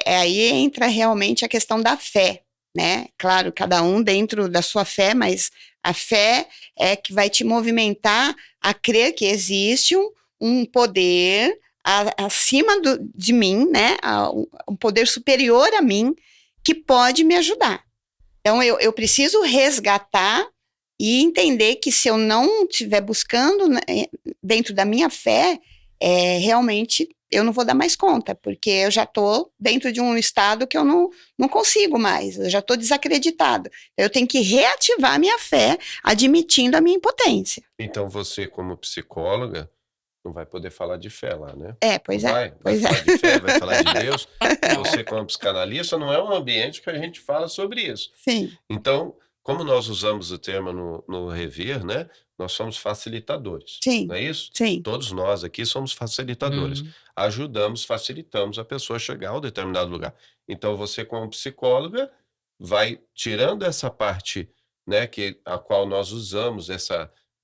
aí entra realmente a questão da fé, né? Claro, cada um dentro da sua fé, mas a fé é que vai te movimentar a crer que existe um poder acima de mim, né? Um poder superior a mim que pode me ajudar. Então, eu preciso resgatar e entender que se eu não estiver buscando, né, dentro da minha fé, realmente eu não vou dar mais conta, porque eu já estou dentro de um estado que eu não consigo mais, eu já estou desacreditado. Eu tenho que reativar a minha fé, admitindo a minha impotência. Então você, como psicóloga, não vai poder falar de fé lá, né? Não Pois é, vai pois é. falar de fé, vai falar de Deus. Não. Você, como psicanalista, não é um ambiente que a gente fala sobre isso. Sim, Então, como nós usamos o termo no Rever, né? Nós somos facilitadores, sim, não é isso? sim, Todos nós aqui somos facilitadores. Uhum. Ajudamos, facilitamos a pessoa a chegar a um determinado lugar. Então, você, como psicóloga, vai tirando essa parte, né, a qual nós usamos,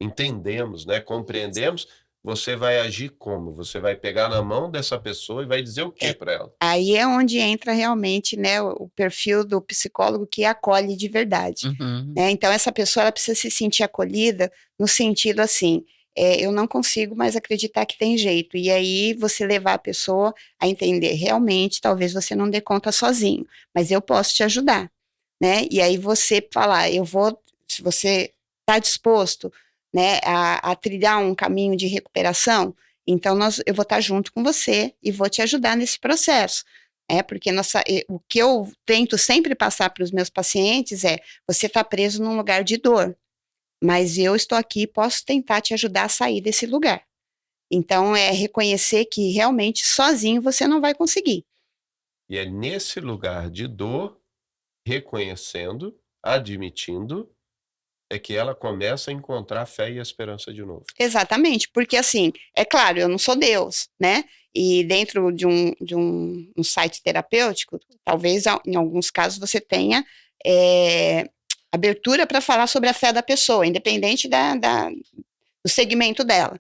entendemos, né, compreendemos, você vai agir como? Você vai pegar na mão dessa pessoa e vai dizer o quê para ela? aí é onde entra realmente, né, o perfil do psicólogo que acolhe de verdade. Uhum. Né? Então, essa pessoa ela precisa se sentir acolhida no sentido assim, eu não consigo mais acreditar que tem jeito. E aí você levar a pessoa a entender, realmente, talvez você não dê conta sozinho, mas eu posso te ajudar, né? E aí você falar, se você está disposto, né, a trilhar um caminho de recuperação, então eu vou estar junto com você e vou te ajudar nesse processo. Porque o que eu tento sempre passar para os meus pacientes você está preso num lugar de dor, mas eu estou aqui e posso tentar te ajudar a sair desse lugar. Então, é reconhecer que realmente sozinho você não vai conseguir. E é nesse lugar de dor, reconhecendo, admitindo, é que ela começa a encontrar a fé e a esperança de novo. Exatamente, porque assim, é claro, eu não sou Deus, né? E dentro de um site terapêutico, talvez em alguns casos você tenha abertura para falar sobre a fé da pessoa, independente do segmento dela.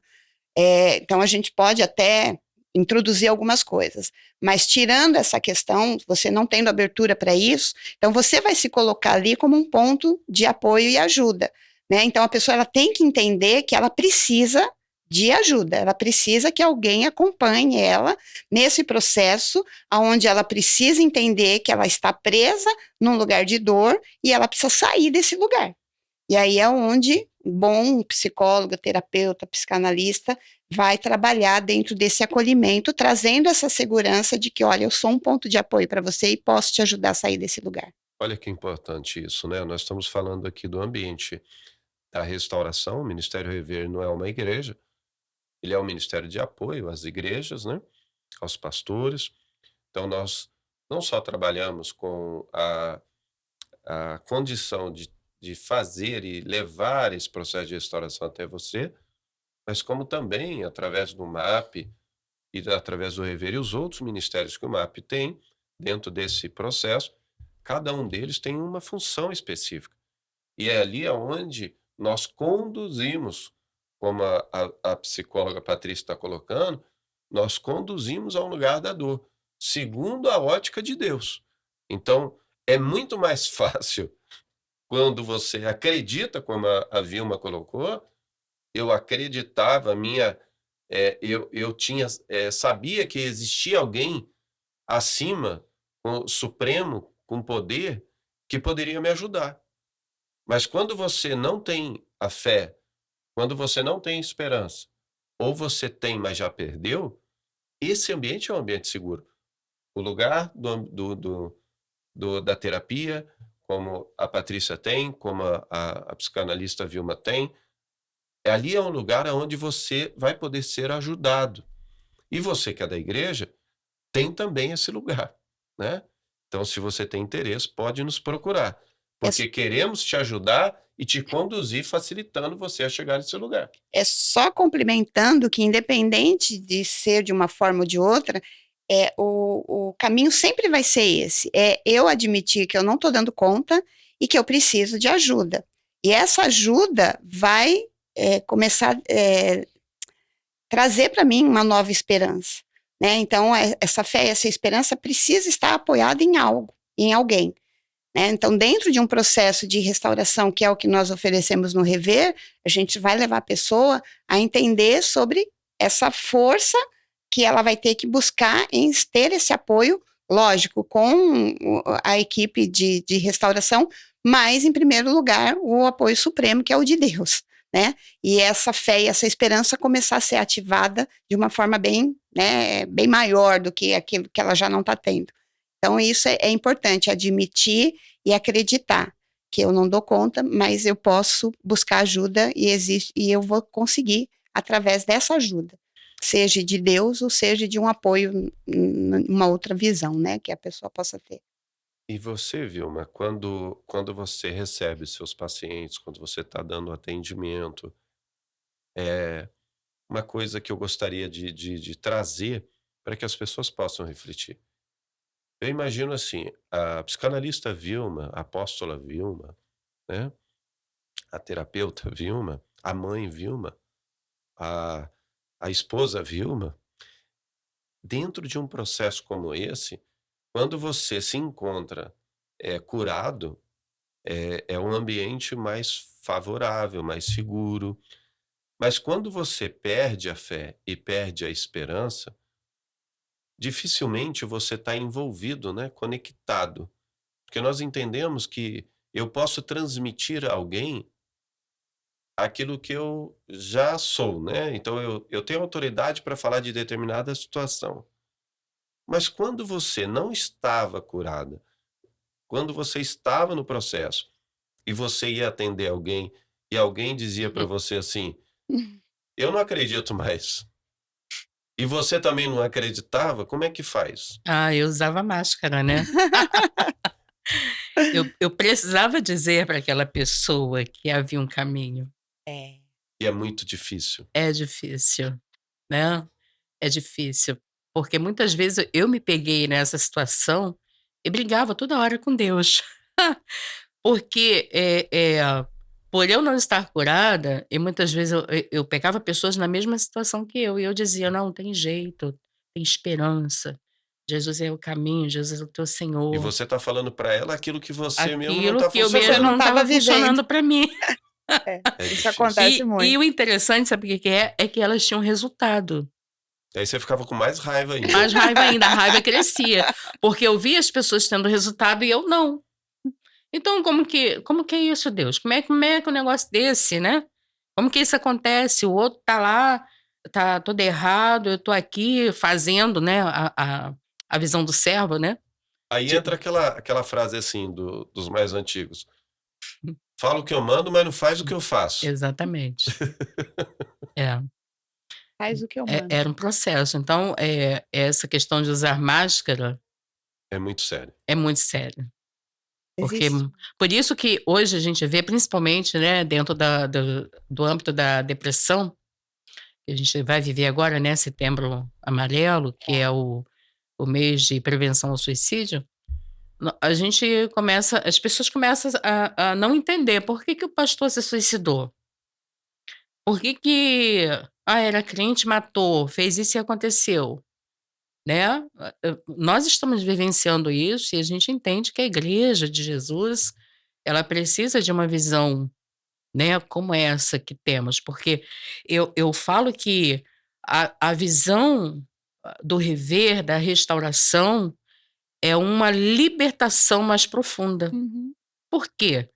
Então, a gente pode até introduzir algumas coisas, mas tirando essa questão, você não tendo abertura para isso, então você vai se colocar ali como um ponto de apoio e ajuda, né? Então, a pessoa ela tem que entender que ela precisa de ajuda, ela precisa que alguém acompanhe ela nesse processo, onde ela precisa entender que ela está presa num lugar de dor e ela precisa sair desse lugar. E aí é onde um bom psicólogo, terapeuta, psicanalista vai trabalhar dentro desse acolhimento, trazendo essa segurança de que, olha, eu sou um ponto de apoio para você e posso te ajudar a sair desse lugar. Olha que importante isso, né? Nós estamos falando aqui do ambiente da restauração. O Ministério Rever não é uma igreja, ele é um ministério de apoio às igrejas, né? Aos pastores. Então, nós não só trabalhamos com a condição de fazer e levar esse processo de restauração até você, mas como também, através do MAP e através do Rever e os outros ministérios que o MAP tem dentro desse processo, cada um deles tem uma função específica. E é ali onde nós conduzimos como a psicóloga Patrícia está colocando, nós conduzimos ao lugar da dor, segundo a ótica de Deus. Então, é muito mais fácil quando você acredita, como a Vilma colocou. Eu acreditava, eu tinha, sabia que existia alguém acima, supremo, com poder, que poderia me ajudar. Mas quando você não tem a fé, quando você não tem esperança, ou você tem, mas já perdeu, esse ambiente é um ambiente seguro. O lugar da terapia, como a Patrícia tem, como a psicanalista Vilma tem, ali é um lugar onde você vai poder ser ajudado. E você que é da igreja, tem também esse lugar, né? Então, se você tem interesse, pode nos procurar, porque queremos te ajudar e te conduzir, facilitando você a chegar nesse lugar. É só complementando que, independente de ser de uma forma ou de outra, o caminho sempre vai ser esse: é eu admitir que eu não estou dando conta e que eu preciso de ajuda. E essa ajuda vai começar a trazer para mim uma nova esperança, né? Então, essa fé e essa esperança precisa estar apoiada em algo, em alguém. Então, dentro de um processo de restauração, que é o que nós oferecemos no Rever, a gente vai levar a pessoa a entender sobre essa força que ela vai ter que buscar em ter esse apoio, lógico, com a equipe de restauração, mas, em primeiro lugar, o apoio supremo, que é o de Deus, né? E essa fé e essa esperança começar a ser ativada de uma forma bem, né, bem maior do que aquilo que ela já não está tendo. Então, isso é importante, admitir e acreditar que eu não dou conta, mas eu posso buscar ajuda e eu vou conseguir através dessa ajuda, seja de Deus ou seja de um apoio, uma outra visão, né, que a pessoa possa ter. E você, Vilma, quando você recebe seus pacientes, quando você está dando atendimento, uma coisa que eu gostaria de trazer para que as pessoas possam refletir. Eu imagino assim, a psicanalista Vilma, a apóstola Vilma, né? A terapeuta Vilma, a mãe Vilma, a, a esposa Vilma, dentro de um processo como esse, quando você se encontra curado, é um ambiente mais favorável, mais seguro. Mas quando você perde a fé e perde a esperança, dificilmente você está envolvido, né, conectado. Porque nós entendemos que eu posso transmitir a alguém aquilo que eu já sou, né? Então eu tenho autoridade para falar de determinada situação. Mas quando você não estava curada, quando você estava no processo e você ia atender alguém e alguém dizia para você assim: eu não acredito mais. E você também não acreditava, como é que faz? Ah, eu usava máscara, né? Eu precisava dizer para aquela pessoa que havia um caminho. É. E é muito difícil. É difícil, né? É difícil, porque muitas vezes eu me peguei nessa situação e brigava toda hora com Deus. Porque, por eu não estar curada, e muitas vezes eu pegava pessoas na mesma situação que eu, e eu dizia: "Não, tem jeito, tem esperança. Jesus é o caminho, Jesus é o teu E Senhor". você tá falando para ela aquilo que você mesmo não Aquilo tá que eu Você mesmo funcionando. não não estava estava vivendo. funcionando para mim. É, É isso difícil. acontece E muito. o interessante, sabe o que que é? É que elas tinham resultado. Aí você ficava com mais raiva ainda. Mais raiva ainda, a raiva crescia, porque eu via as pessoas tendo resultado e eu não. Então como que é isso, Deus? Como é que um negócio desse, né? Como que isso acontece? O outro tá lá, tá todo errado, eu tô aqui fazendo, né, a visão do servo, né? Aí De entra aquela frase assim dos mais antigos: fala o que eu mando, mas não faz o que eu faço. Exatamente. É. Faz o que eu mando. Era um processo. Então, essa questão de usar máscara É muito sério. é muito sério. Porque Existe. por isso que hoje a gente vê, principalmente, né, dentro do âmbito da depressão, que a gente vai viver agora, né, Setembro Amarelo, que é o mês de prevenção ao suicídio, a gente começa, as pessoas começam a não entender por que que o pastor se suicidou. Por que que, era crente, matou, fez isso e aconteceu, né. Nós estamos vivenciando isso e a gente entende que a igreja de Jesus, ela precisa de uma visão, né, como essa que temos, porque eu falo que a visão, do rever, da restauração, é uma libertação mais profunda. Uhum. Por quê?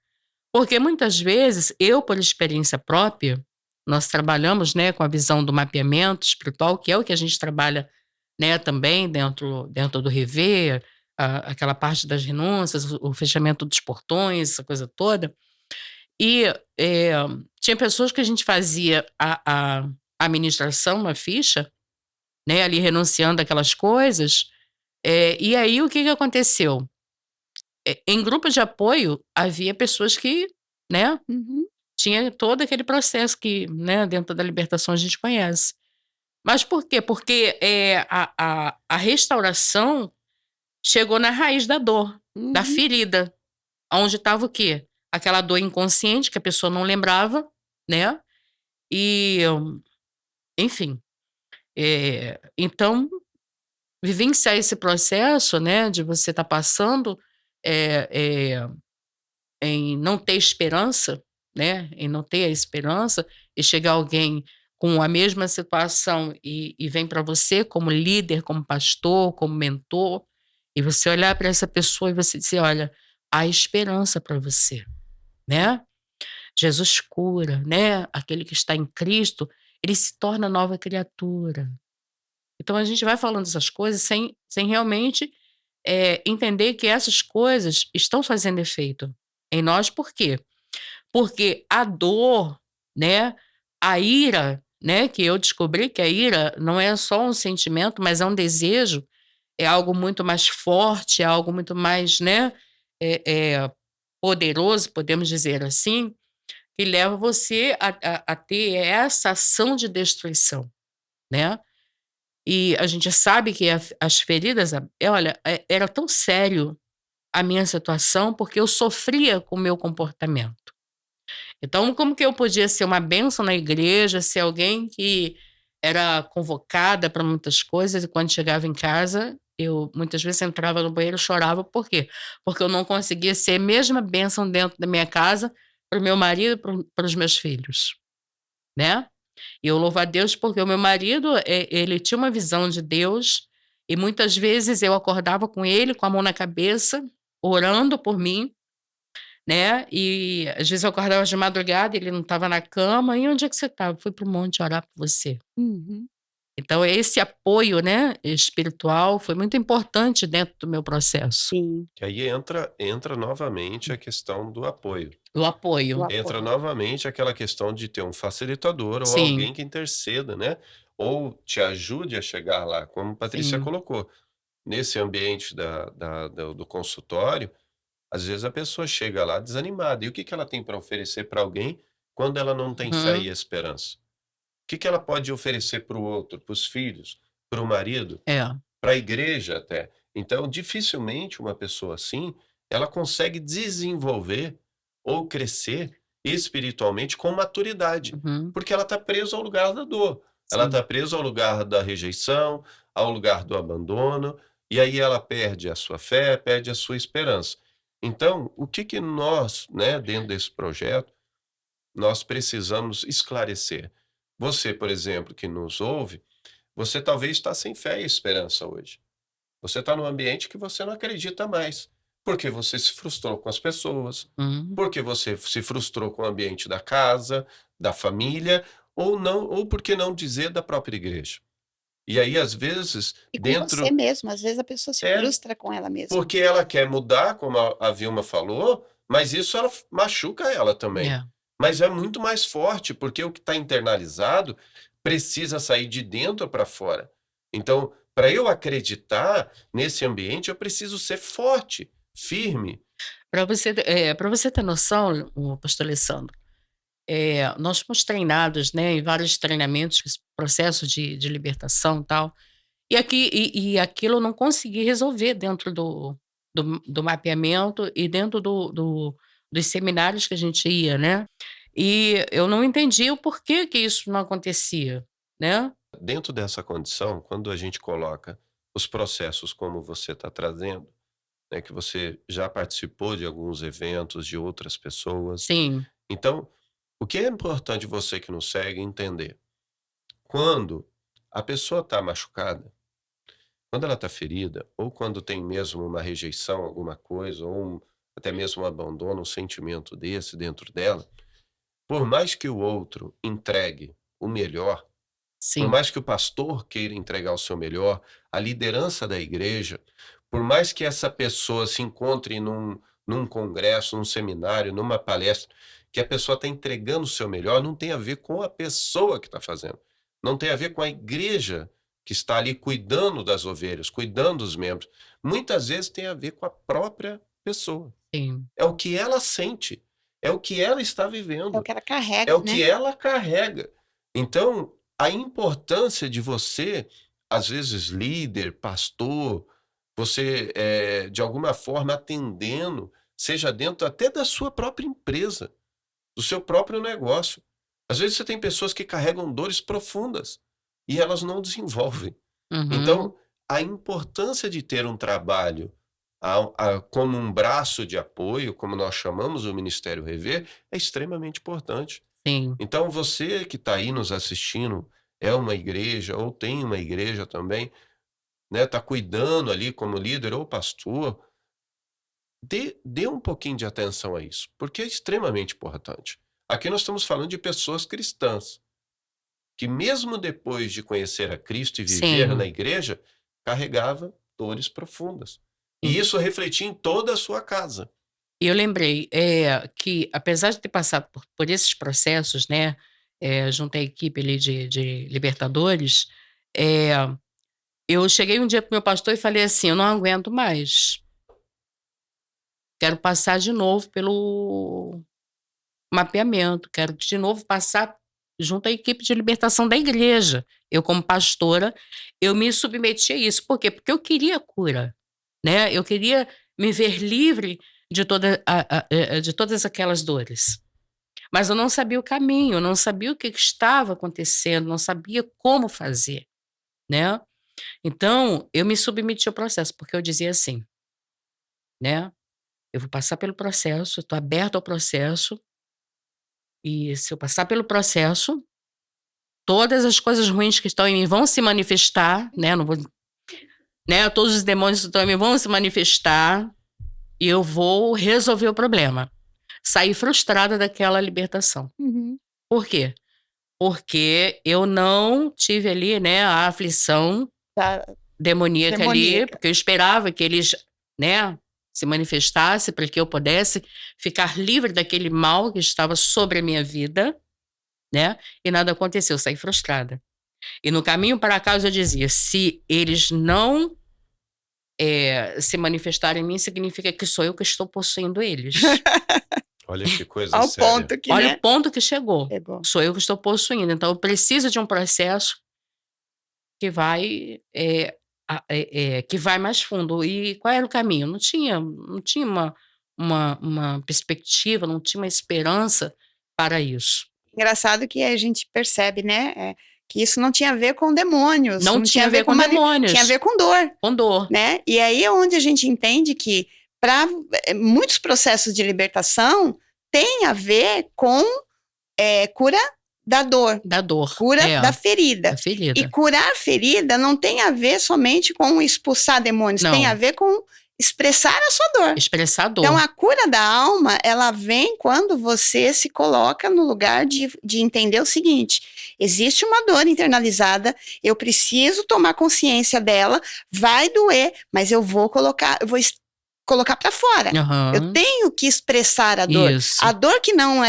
Porque muitas vezes, eu por experiência própria, nós trabalhamos, né, com a visão do mapeamento espiritual, que é o que a gente trabalha, né, também dentro do rever, aquela parte das renúncias, o fechamento dos portões, essa coisa toda. E, eh, tinha pessoas que a gente fazia a ministração, uma ficha, né, ali renunciando aquelas coisas, e aí o que que aconteceu? Em grupos de apoio, havia pessoas que, né, Uhum. tinha todo aquele processo que, né, dentro da libertação a gente conhece. Mas por quê? Porque, a restauração chegou na raiz da dor, da Uhum. ferida, onde estava o quê? Aquela dor inconsciente que a pessoa não lembrava, né, e, enfim, então vivenciar esse processo, né, de você estar passando, eh eh em não ter esperança, né, em não ter a esperança, e chegar alguém com a mesma situação e vem para você como líder, como pastor, como mentor, e você olhar para essa pessoa e você dizer: "Olha, há esperança para você", né. Jesus cura, né, aquele que está em Cristo, ele se torna nova criatura. Então a gente vai falando essas coisas sem realmente, entender que essas coisas estão fazendo efeito em nós, por quê? Porque a dor, né, a ira, né, que eu descobri que a ira não é só um sentimento, mas é um desejo, é algo muito mais forte, é algo muito mais, né, eh poderoso, podemos dizer assim, que leva você a ter essa ação de destruição, né. E a gente sabe que as feridas, olha, era tão sério a minha situação, porque eu sofria com o meu comportamento. Então, como que eu podia ser uma bênção na igreja, ser alguém que era convocada para muitas coisas e quando chegava em casa, eu muitas vezes entrava no banheiro e chorava, por quê? Porque eu não conseguia ser a mesma bênção dentro da minha casa para o meu marido e para os meus filhos, né. E eu louvo a Deus porque o meu marido, ele tinha uma visão de Deus e muitas vezes eu acordava com ele com a mão na cabeça, orando por mim, né, e às vezes eu acordava de madrugada, ele não estava na cama: "E onde é que você estava?", "Fui para o monte orar por você". Uhum. Então esse apoio, né, espiritual foi muito importante dentro do meu processo. Sim, Que aí entra novamente a questão do apoio. O o apoio. Entra apoio. novamente aquela questão de ter um facilitador ou Sim, alguém que interceda, né, ou te ajude a chegar lá, como Patrícia sim. colocou. Nesse ambiente do consultório, às vezes a pessoa chega lá desanimada, e o que que ela tem para oferecer para alguém quando ela não tem fé e Uhum. esperança? O que que ela pode oferecer para o outro, para os filhos, para o marido, É. para a igreja até? Então, dificilmente uma pessoa assim, ela consegue desenvolver ou crescer espiritualmente com maturidade, Uhum. porque ela está presa ao lugar da dor, ela Sim. está presa ao lugar da rejeição, ao lugar do abandono, e aí ela perde a sua fé, perde a sua esperança. Então, o que que nós, né, dentro desse projeto, nós precisamos esclarecer? Você, por exemplo, que nos ouve, você talvez está sem fé e esperança hoje. Você está num ambiente que você não acredita mais, porque você se frustrou com as pessoas, Uhum. porque você se frustrou com o ambiente da casa, da família, ou não, ou por que não dizer da própria igreja. E aí, às vezes, E com você dentro mesmo, às vezes a pessoa se é frustra com ela mesma. porque ela quer mudar, como a Vilma falou, mas isso ela machuca ela também. É. Mas é muito mais forte, porque o que está internalizado precisa sair de dentro para fora. Então, para eu acreditar nesse ambiente, eu preciso ser forte, firme. Pra você ter noção, o pastor Alessandro, nós fomos treinados, né, em vários treinamentos, esse processo de libertação, e tal, e aquilo eu não consegui resolver dentro do mapeamento e dentro dos seminários que a gente ia, né. E eu não entendia o porquê que isso não acontecia, né. Dentro dessa condição, quando a gente coloca os processos como você está trazendo, né, que você já participou de alguns eventos de outras pessoas, Sim, então, o que é importante você que nos segue entender? Quando a pessoa está machucada, quando ela está ferida, ou quando tem mesmo uma rejeição, alguma coisa, ou até mesmo um abandono, um sentimento desse dentro dela, por mais que o outro entregue o melhor, por sim, mais que o pastor queira entregar o seu melhor, a liderança da igreja, por mais que essa pessoa se encontre num congresso, num seminário, numa palestra, que a pessoa está entregando o seu melhor, não tem a ver com a pessoa que está fazendo. Não tem a ver com a igreja que está ali cuidando das ovelhas, cuidando dos membros. Muitas vezes tem a ver com a própria pessoa. sim. É o que ela sente, é o que ela está É o vivendo. que ela É carrega, o né? que ela carrega. Então, a importância de você, às vezes líder, pastor, você, de alguma forma atendendo, seja dentro até da sua própria empresa, do seu próprio negócio. Às vezes você tem pessoas que carregam dores profundas e elas não desenvolvem. Uhum. Então, a importância de ter um trabalho como um braço de apoio, como nós chamamos o Ministério Rever, é extremamente importante. Sim, Então você que está aí nos assistindo, é uma igreja ou tem uma igreja também, né, está cuidando ali como líder ou pastor, dê um pouquinho de atenção a isso, porque é extremamente importante. Aqui nós estamos falando de pessoas cristãs, que mesmo depois de conhecer a Cristo e viver na sim. igreja, carregava dores profundas. E En isso refletia em toda a sua casa. e eu lembrei, que apesar de ter passado por esses processos, né, junto à equipe ali de libertadores, eh, eu cheguei um dia para o meu pastor e falei assim: "Eu não aguento mais, quero passar de novo pelo mapeamento, quero de novo passar junto à equipe de libertação da igreja". Eu como pastora, eu me submeti a isso. Por quê? Porque eu queria cura, né, eu queria me ver livre de de todas aquelas dores. Mas eu não sabia o caminho, eu não sabia o que que estava acontecendo, não sabia como fazer, né. Então, eu me submeti ao processo, porque eu dizia assim, né: "Eu vou passar pelo processo, eu estou aberto ao processo, e se eu passar pelo processo, todas as coisas ruins que estão em mim vão se manifestar, né, não vou né, todos os demônios que estão em mim vão se manifestar, e eu vou resolver o problema". Saí frustrada daquela libertação. Uhum. Por quê? Porque eu não tive ali, né, a aflição Da demoníaca ali, demoníaca. porque eu esperava que eles, né, se manifestasse para que eu pudesse ficar livre daquele mal que estava sobre a minha vida, né, e nada aconteceu, eu saí frustrada. E no caminho para casa eu dizia: "Se eles não, se manifestarem em mim, significa que sou eu que estou possuindo eles". Olha que coisa Ao séria. ponto que, Olha o né, ponto que chegou, pegou. sou eu que estou possuindo, então eu preciso de um processo que vai, que vai mais fundo. E qual era o caminho? Não tinha uma perspectiva, não tinha uma esperança para isso. Engraçado que a gente percebe, né, que isso não tinha a ver com demônios, Não não tinha tinha a a ver ver com com tinha a demônios, ver com dor, com dor, né. E aí é onde a gente entende que para muitos processos de libertação tem a ver com, cura da dor, da dor. cura É, da da ferida. E ferida. curar ferida não tem a ver somente com expulsar demônios, tem a Não, ver com expressar a sua dor. expressar Então, dor. a cura da alma, ela vem quando você se coloca no lugar de entender o seguinte: existe uma dor internalizada, eu preciso tomar consciência dela, vai doer, mas colocar para fora. Eu Aham, tenho que expressar a dor. isso. A dor que não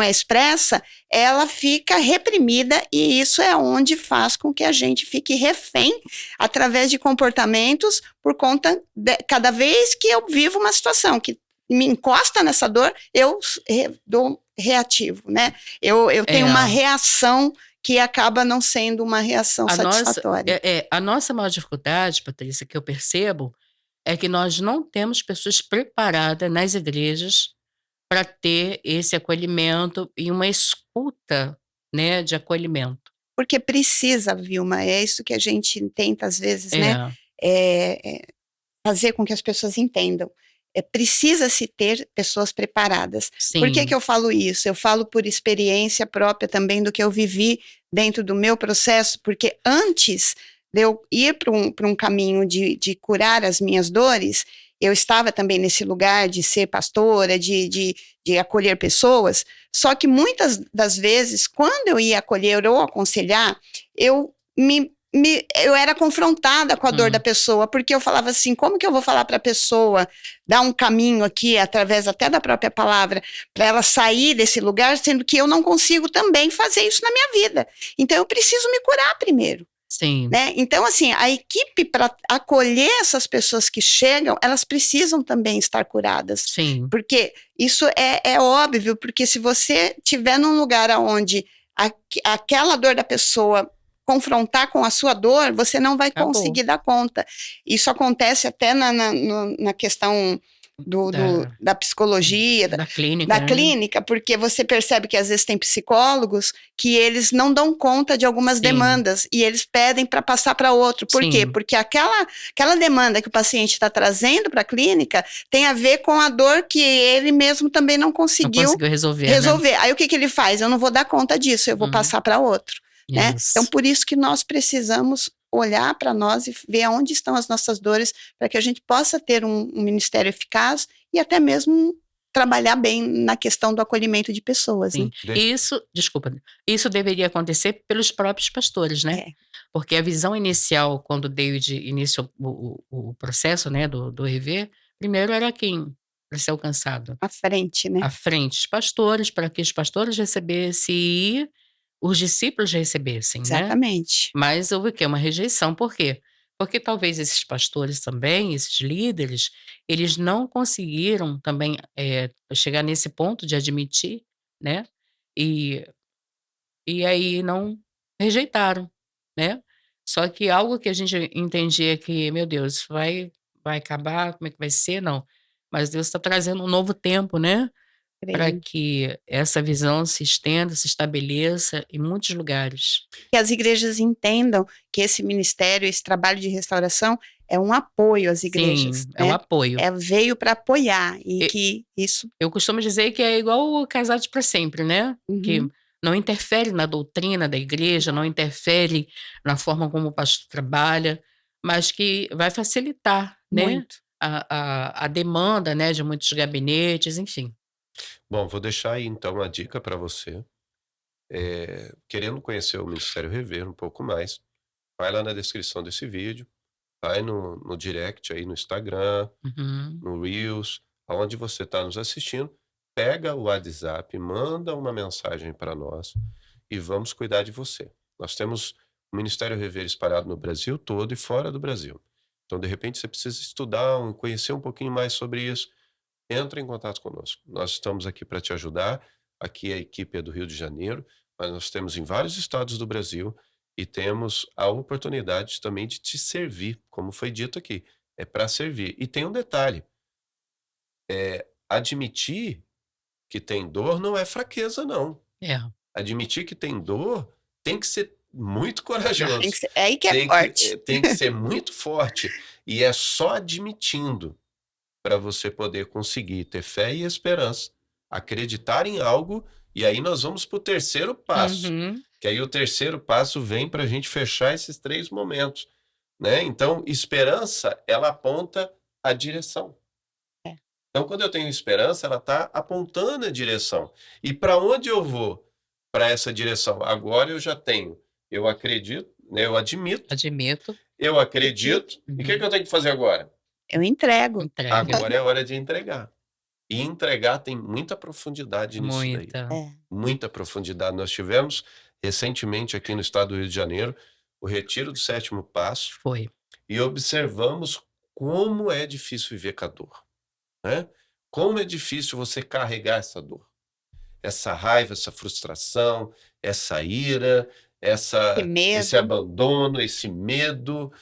é expressa, ela fica reprimida e isso é onde faz com que a gente fique refém através de comportamentos por conta de cada vez que eu vivo uma situação que me encosta nessa dor, eu dou reativo, né? Eu tenho uma É. reação que acaba não sendo uma reação A nossa satisfatória. a nossa maior dificuldade, Patrícia, que eu percebo, é que nós não temos pessoas preparadas nas igrejas para ter esse acolhimento e uma escuta, né, de acolhimento. Porque precisa, Vilma, é isso que a gente tenta às vezes, né, É, fazer com que as pessoas entendam. Precisa-se ter pessoas preparadas. Por que que sim, eu falo isso? Eu falo por experiência própria também do que eu vivi dentro do meu processo, porque antes de eu ir para um caminho de curar as minhas dores, eu estava também nesse lugar de ser pastora, de acolher pessoas, só que muitas das vezes, quando eu ia acolher ou aconselhar, eu eu era confrontada com a dor da hum, pessoa, porque eu falava assim: como que eu vou falar para a pessoa dar um caminho aqui, através até da própria palavra, para ela sair desse lugar, sendo que eu não consigo também fazer isso na minha vida. Então eu preciso me curar primeiro. sim, Né? Então, assim, a equipe para acolher essas pessoas que chegam, elas precisam também estar curadas, sim, porque isso é óbvio, porque se você estiver num lugar onde aquela dor da pessoa confrontar com a sua dor, você não vai acabou. conseguir dar conta. Isso acontece até na questão Da da psicologia, da clínica, da né. clínica, porque você percebe que às vezes tem psicólogos que eles não dão conta de algumas Sim, demandas e eles pedem para passar para outro. Por quê? sim, Porque aquela demanda que o paciente está trazendo para a clínica tem a ver com a dor que ele mesmo também não não conseguiu conseguiu resolver, né. resolver. Aí o que que ele faz? Eu não vou dar conta disso, eu vou Uhum, passar para outro, né? Então isso. por isso que nós precisamos olhar para nós e ver aonde estão as nossas dores para que a gente possa ter um ministério eficaz e até mesmo trabalhar bem na questão do acolhimento de pessoas, né. Sim. E isso desculpa, isso deveria acontecer pelos próprios pastores, né. É, Porque a visão inicial, quando David iniciou o processo, né, do RV, primeiro era quem para ser alcançado? à frente, né. À frente, os pastores, para que os pastores recebessem e os discípulos recebessem, né. Exatamente. Mas houve o quê? Uma rejeição, por quê? Porque talvez esses pastores também, esses líderes, eles não conseguiram também, chegar nesse ponto de admitir, né, e e aí não rejeitaram, né. Só que algo que a gente entendia que: "Meu Deus, vai acabar, como é que vai ser?" Não, mas Deus está trazendo um novo tempo, né, para Creio. que essa visão se estenda, se estabeleça em muitos lugares. Que as igrejas entendam que esse ministério, esse trabalho de restauração é um apoio às igrejas, Sim, é um né. apoio. Veio para apoiar e E que isso eu costumo dizer que é igual o Casados para Sempre, né, que uhum, não interfere na doutrina da igreja, não interfere na forma como o pastor trabalha, mas que vai facilitar, né, muito. a demanda, né, de muitos gabinetes, enfim. Bom, vou deixar aí então uma dica para você. Querendo conhecer o Ministério Rever um pouco mais, vai lá na descrição desse vídeo, vai no direct aí no Instagram, Uhum. no Reels, aonde você está nos assistindo, pega o WhatsApp, manda uma mensagem para nós e vamos cuidar de você. Nós temos o Ministério Rever espalhado no Brasil todo e fora do Brasil. Então, de repente, você precisa estudar, conhecer um pouquinho mais sobre isso, entra em contato conosco. Nós estamos aqui para te ajudar. Aqui a equipe é do Rio de Janeiro, mas nós temos em vários estados do Brasil e temos a oportunidade também de te servir, como foi dito aqui. É para servir. E tem um detalhe: admitir que tem dor não é fraqueza, não. É, Admitir que tem dor tem que ser muito Tem que corajoso, ser é aí que é forte. tem que ser muito forte. E é só admitindo para você poder conseguir ter fé e esperança, acreditar em algo, e aí nós vamos para o terceiro passo, uhum, que aí o terceiro passo vem para a gente fechar esses 3 momentos, né. Então, esperança, ela aponta a direção. É, Então, quando eu tenho esperança, ela está apontando a direção. E para onde eu vou? Para essa direção. Agora eu já tenho, eu acredito, né, admito. eu acredito, e o que que Uhum. eu tenho que fazer agora? eu entrego. Entrega. Agora é hora de entregar. E entregar tem muita profundidade nisso daí, Muita. É, muita profundidade. Nós tivemos recentemente aqui no estado do Rio de Janeiro o retiro do sétimo passo Foi. e observamos como é difícil viver com a dor, né? Como é difícil você carregar essa dor, essa raiva, essa frustração, essa ira, que esse medo. abandono, esse medo.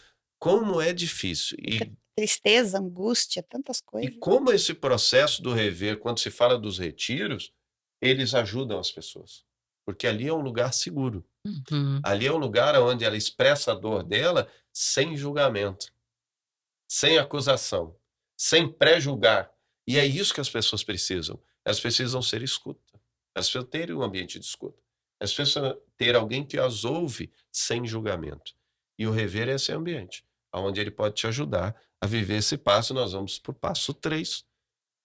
Como é difícil. Porque E tristeza, angústia, tantas E coisas. como esse processo do rever, quando se fala dos retiros, eles ajudam as pessoas, porque ali é um lugar seguro. Uhum. Ali é um lugar onde ela expressa a dor dela sem julgamento, sem acusação, sem pré-julgar. E é isso que as pessoas precisam. Elas precisam ser escuta. Elas precisam ter um ambiente de escuta. Elas precisam ter alguém que as ouve sem julgamento. E o rever é esse ambiente, onde ele pode te ajudar a viver esse passo. Nós vamos para o passo 3,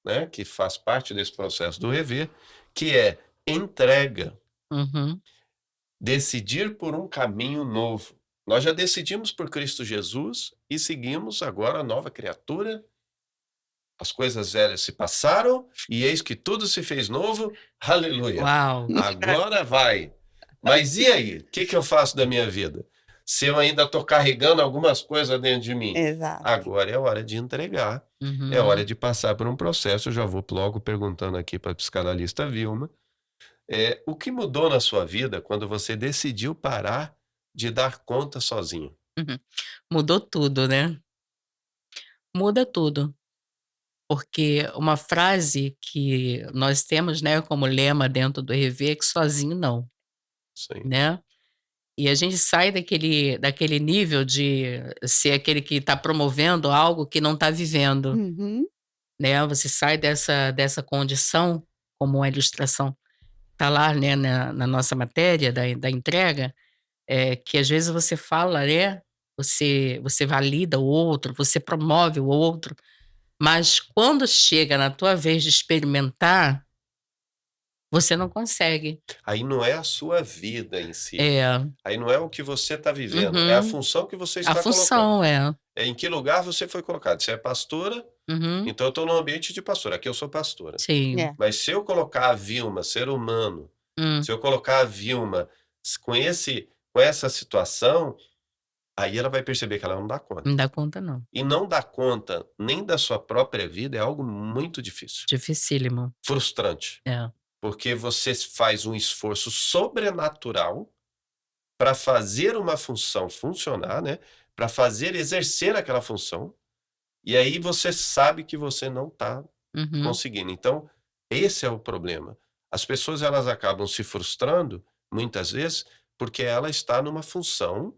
né, que faz parte desse processo do rever, que é entrega. Uhum. Decidir por um caminho novo. Nós já decidimos por Cristo Jesus e seguimos agora a nova criatura. As coisas velhas se passaram e eis que tudo se fez novo. Aleluia. Uau! Agora vai. Mas e aí? O que eu faço da minha vida? Se eu ainda estou carregando algumas coisas dentro de mim. Exato. Agora é hora de entregar. Uhum. É hora de passar por um processo. Eu já vou logo perguntando aqui para a psicanalista Vilma. O que mudou na sua vida quando você decidiu parar de dar conta sozinho? Uhum. Mudou tudo, né? Muda tudo. Porque uma frase que nós temos, né, como lema dentro do rever é que sozinho não, Sim. né? E a gente sai daquele nível de ser aquele que está promovendo algo que não está vivendo, Uhum. né? Você sai dessa condição, como a ilustração está lá, né, na nossa matéria da entrega, que às vezes você fala, né? Você valida o outro, você promove o outro, mas quando chega na tua vez de experimentar, você não consegue. Aí não é a sua vida em si. É. Aí não é o que você está vivendo. É a Uhum. função que você A está colocando. função, é. É em que lugar você foi colocado. Você é pastora, Uhum. então eu estou no ambiente de pastora. Aqui eu sou pastora. Sim. É. Mas se eu colocar a Vilma, ser humano, se eu colocar a Vilma com essa situação, aí ela vai perceber que ela não dá conta. Não dá conta não. E não dar conta nem da sua própria vida é algo muito difícil, Dificílimo. frustrante, É. porque você faz um esforço sobrenatural para fazer uma função funcionar, né? Para exercer aquela função, e aí você sabe que você não está Uhum. conseguindo. Então, esse é o problema. As pessoas elas acabam se frustrando muitas vezes porque ela está numa função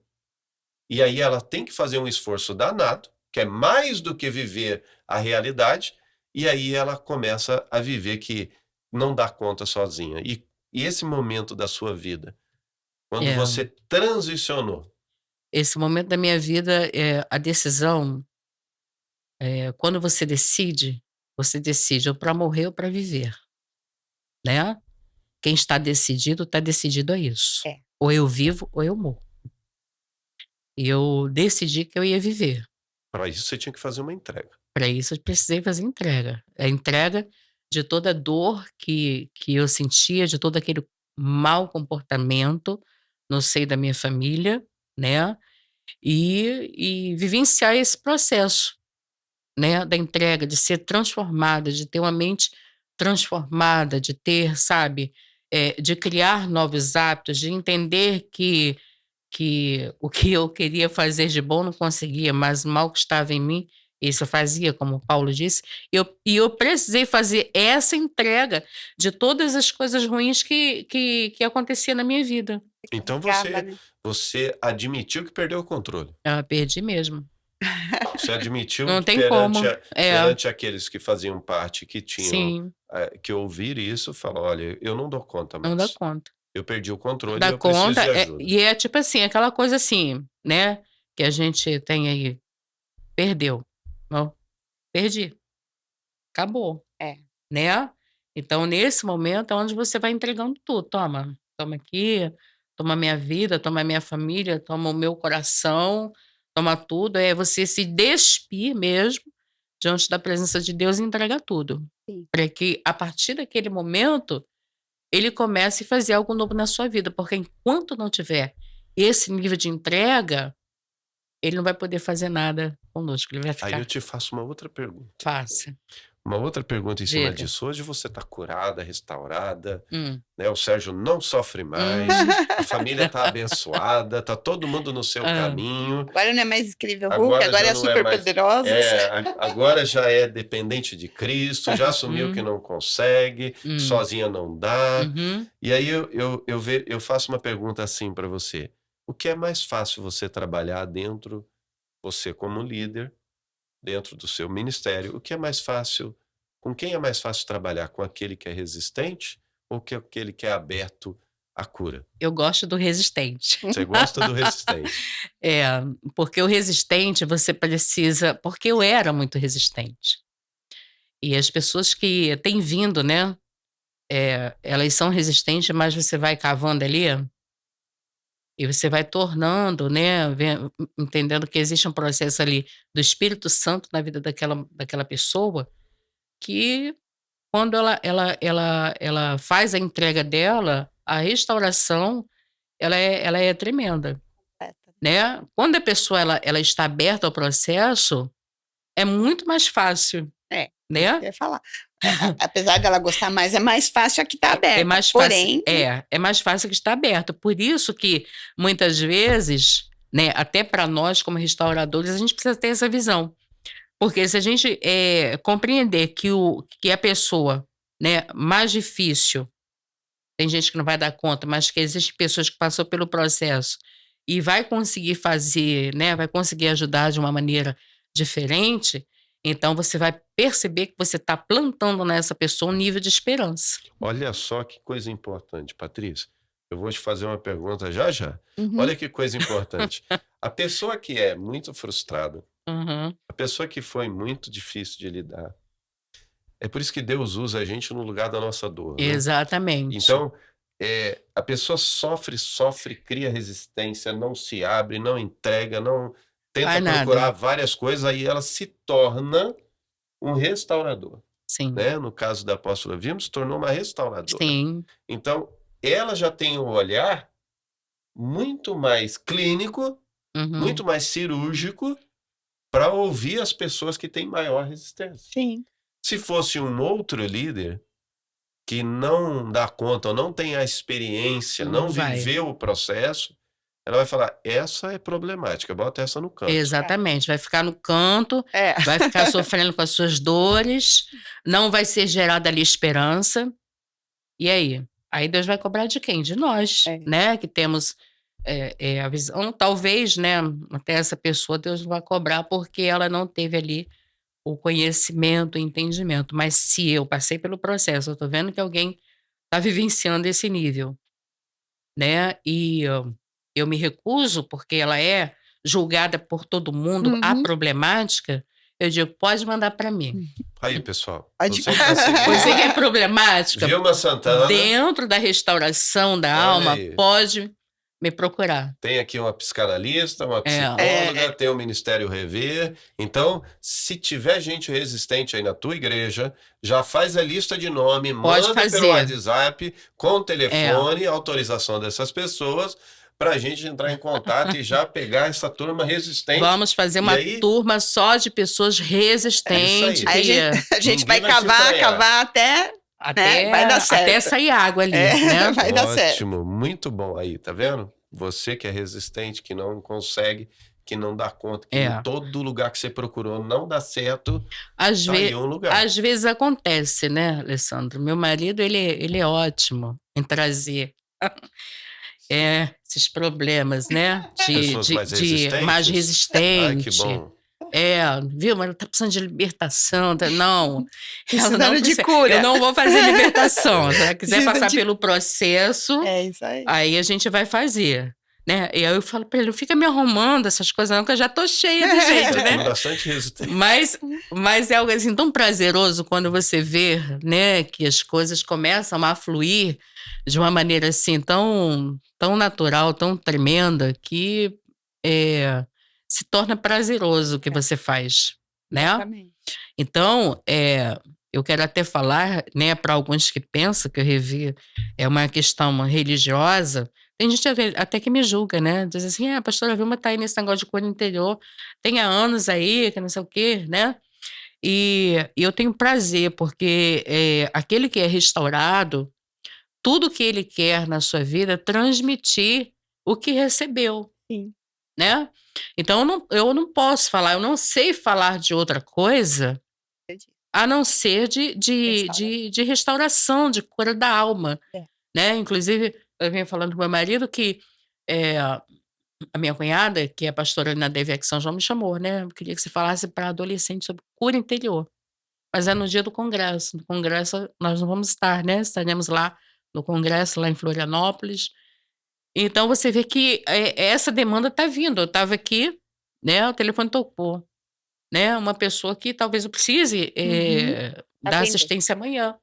e aí ela tem que fazer um esforço danado, que é mais do que viver a realidade, e aí ela começa a viver que não dá conta sozinha. E esse momento da sua vida, quando É. você transicionou, Esse momento da minha vida, a decisão, quando você decide ou para morrer ou para viver, né. Quem está decidido a isso. É. Ou eu vivo ou eu morro. E eu decidi que eu ia viver. para isso você tinha que fazer uma entrega. Para isso eu precisei fazer entrega. A entrega de toda a dor que eu sentia, de todo aquele mau comportamento no seio da minha família, né, e vivenciar esse processo, né, da entrega, de ser transformada, de ter uma mente transformada, de ter, sabe, de criar novos hábitos, de entender que o que eu queria fazer de bom não conseguia, mas o mal que estava em mim, isso eu fazia, como Paulo disse, e eu precisei fazer essa entrega de todas as coisas ruins que acontecia na minha vida. Então Carregava, né? você admitiu que perdeu o controle. Eu perdi mesmo. Você admitiu Não tem perante como. perante aqueles que faziam parte, que tinham, Sim, que ouvir isso, falou: "Olha, eu não dou conta não dá mais. conta. Eu perdi o controle e Dá eu preciso conta, de ajuda". e é tipo assim, aquela coisa assim, né, que a gente tem aí, perdeu. Ó, perdi, acabou. É. Né. Então nesse momento é onde você vai entregando tudo, toma aqui, toma minha vida, toma minha família, toma o meu coração, toma tudo, é você se despir mesmo, diante da presença de Deus e entregar tudo. Sim. Para que a partir daquele momento, ele comece a fazer algo novo na sua vida, porque enquanto não tiver esse nível de entrega, ele não vai poder fazer nada conosco, ele vai Aí eu ficar te faço uma outra pergunta. fácil. Uma outra pergunta em cima Diga. disso. Hoje você está curada, restaurada, Hum. né? O Sérgio não sofre mais, a família está abençoada, está todo mundo no seu Ah. caminho. Agora não é mais incrível Hulk, Agora agora já é não é super mais. poderosa. Agora já é dependente de Cristo, já assumiu que Hum. não consegue, sozinha não dá. Uhum. E aí eu faço uma pergunta assim para você. O que é mais fácil você trabalhar dentro, você como líder, dentro do seu ministério, o que é mais fácil, com quem é mais fácil trabalhar? Com aquele que é resistente ou com aquele que é aberto à cura? Eu gosto do resistente. Você gosta do resistente. É, porque o resistente você precisa, porque eu era muito resistente. E as pessoas que têm vindo, né, elas são resistentes, mas você vai cavando ali e você vai tornando, né, entendendo que existe um processo ali do Espírito Santo na vida daquela pessoa, que quando ela faz a entrega dela, a restauração, ela é tremenda, né. Quando a pessoa ela está aberta ao processo, é muito mais fácil, É, isso que né. eu ia falar. Apesar dela gostar mais, é mais fácil a que tá É aberta. mais Porém, fácil, é mais fácil que está aberto. Por isso que muitas vezes, né, até para nós como restauradores, a gente precisa ter essa visão. Porque se a gente compreender que a pessoa, né, mais difícil, tem gente que não vai dar conta, mas que existem pessoas que passou pelo processo e vai conseguir fazer, né, vai conseguir ajudar de uma maneira diferente, então você vai perceber que você está plantando nessa pessoa um nível de esperança. Olha só que coisa importante, Patrícia. Eu vou te fazer uma pergunta já já. uhum, Olha que coisa importante. A pessoa que é muito frustrada, Uhum. a pessoa que foi muito difícil de lidar, é por isso que Deus usa a gente no lugar da nossa dor, né? Exatamente. Então, a pessoa sofre, cria resistência, não se abre, não entrega, não tenta Faz nada. procurar várias coisas, aí ela se torna um restaurador, Sim, né? No caso da apóstola Vilma, se tornou uma restauradora. sim, Então, ela já tem um olhar muito mais clínico, uhum, muito mais cirúrgico para ouvir as pessoas que têm maior resistência. sim. Se fosse um outro líder que não dá conta, ou não tem a experiência, não Não vai. viveu o processo, ela vai falar, essa é problemática, bota essa no canto. Exatamente. Vai ficar no canto, É. vai ficar sofrendo com as suas dores, não vai ser gerada ali esperança. E aí? Aí Deus vai cobrar de quem? De nós, É. né? Que temos a visão. Talvez, né? Até essa pessoa Deus vai cobrar porque ela não teve ali o conhecimento, o entendimento. Mas se eu passei pelo processo, eu tô vendo que alguém está vivenciando esse nível, né? E eu me recuso porque ela é julgada por todo mundo, a Uhum. problemática, eu digo, pode mandar para mim. Aí, pessoal, Pode- você que tá seguindo Você que é problemática, Vilma Santana, dentro da restauração da Olha alma, aí. pode me procurar. tem aqui uma psicanalista, uma É. psicóloga, tem o Ministério Rever. Então, se tiver gente resistente aí na tua igreja, já faz a lista de nome, Pode manda fazer. pelo WhatsApp, com o telefone, autorização dessas pessoas, pra gente entrar em contato e já pegar essa turma resistente. Vamos fazer uma aí? turma só de pessoas resistentes. É isso Aí que a gente Ninguém vai vai se cavar, estranhar. cavar até. até, vai dar certo. até sair água ali, É, né? vai dar certo. Ótimo, muito bom aí, tá vendo? Você que é resistente, que não consegue, que não dá conta, que em todo lugar que você procurou não dá certo, Às, tá ve aí um lugar. às vezes acontece, né, Alessandro? Meu marido, ele é ótimo em trazer esses problemas, né? Pessoas mais mais resistentes? Ai, que resistente. bom. Viu? Mas ela tá precisando de libertação. Não, ela Precisando não de precisa. cura. Eu não vou fazer libertação. Se ela quiser Precisa passar de- pelo processo, É isso aí. aí a gente vai fazer. Né? E aí eu falo pra ele, não fica me arrumando essas coisas não, que eu já tô cheia de jeito, Tem né? bastante resistente. Mas é algo assim tão prazeroso quando você vê, né, que as coisas começam a fluir de uma maneira assim tão natural, tão tremenda, que se torna prazeroso o que você faz, né? Exatamente. Então, eu quero até falar, né, para alguns que pensam que o Rever é uma questão religiosa. Tem gente até que me julga, né? Diz assim, a pastora Vilma tá aí nesse negócio de cura interior, tem há anos aí, que não sei o quê, né? E eu tenho prazer, porque aquele que é restaurado, tudo que ele quer na sua vida é transmitir o que recebeu, Sim, né? Então eu não posso falar, eu não sei falar de outra coisa entendi. a não ser de restauração, de cura da alma, É. né? Inclusive, eu venho falando com meu marido que a minha cunhada, que é pastora na DVX São João, me chamou, né? Eu queria que você falasse para adolescente sobre cura interior. Mas é no dia do congresso. No congresso nós não vamos estar, né? Estaremos lá no congresso, lá em Florianópolis. Então você vê que essa demanda está vindo. Eu estava aqui, né? O telefone tocou, né? Uma pessoa que talvez eu precise Uhum. dar Atender. assistência amanhã.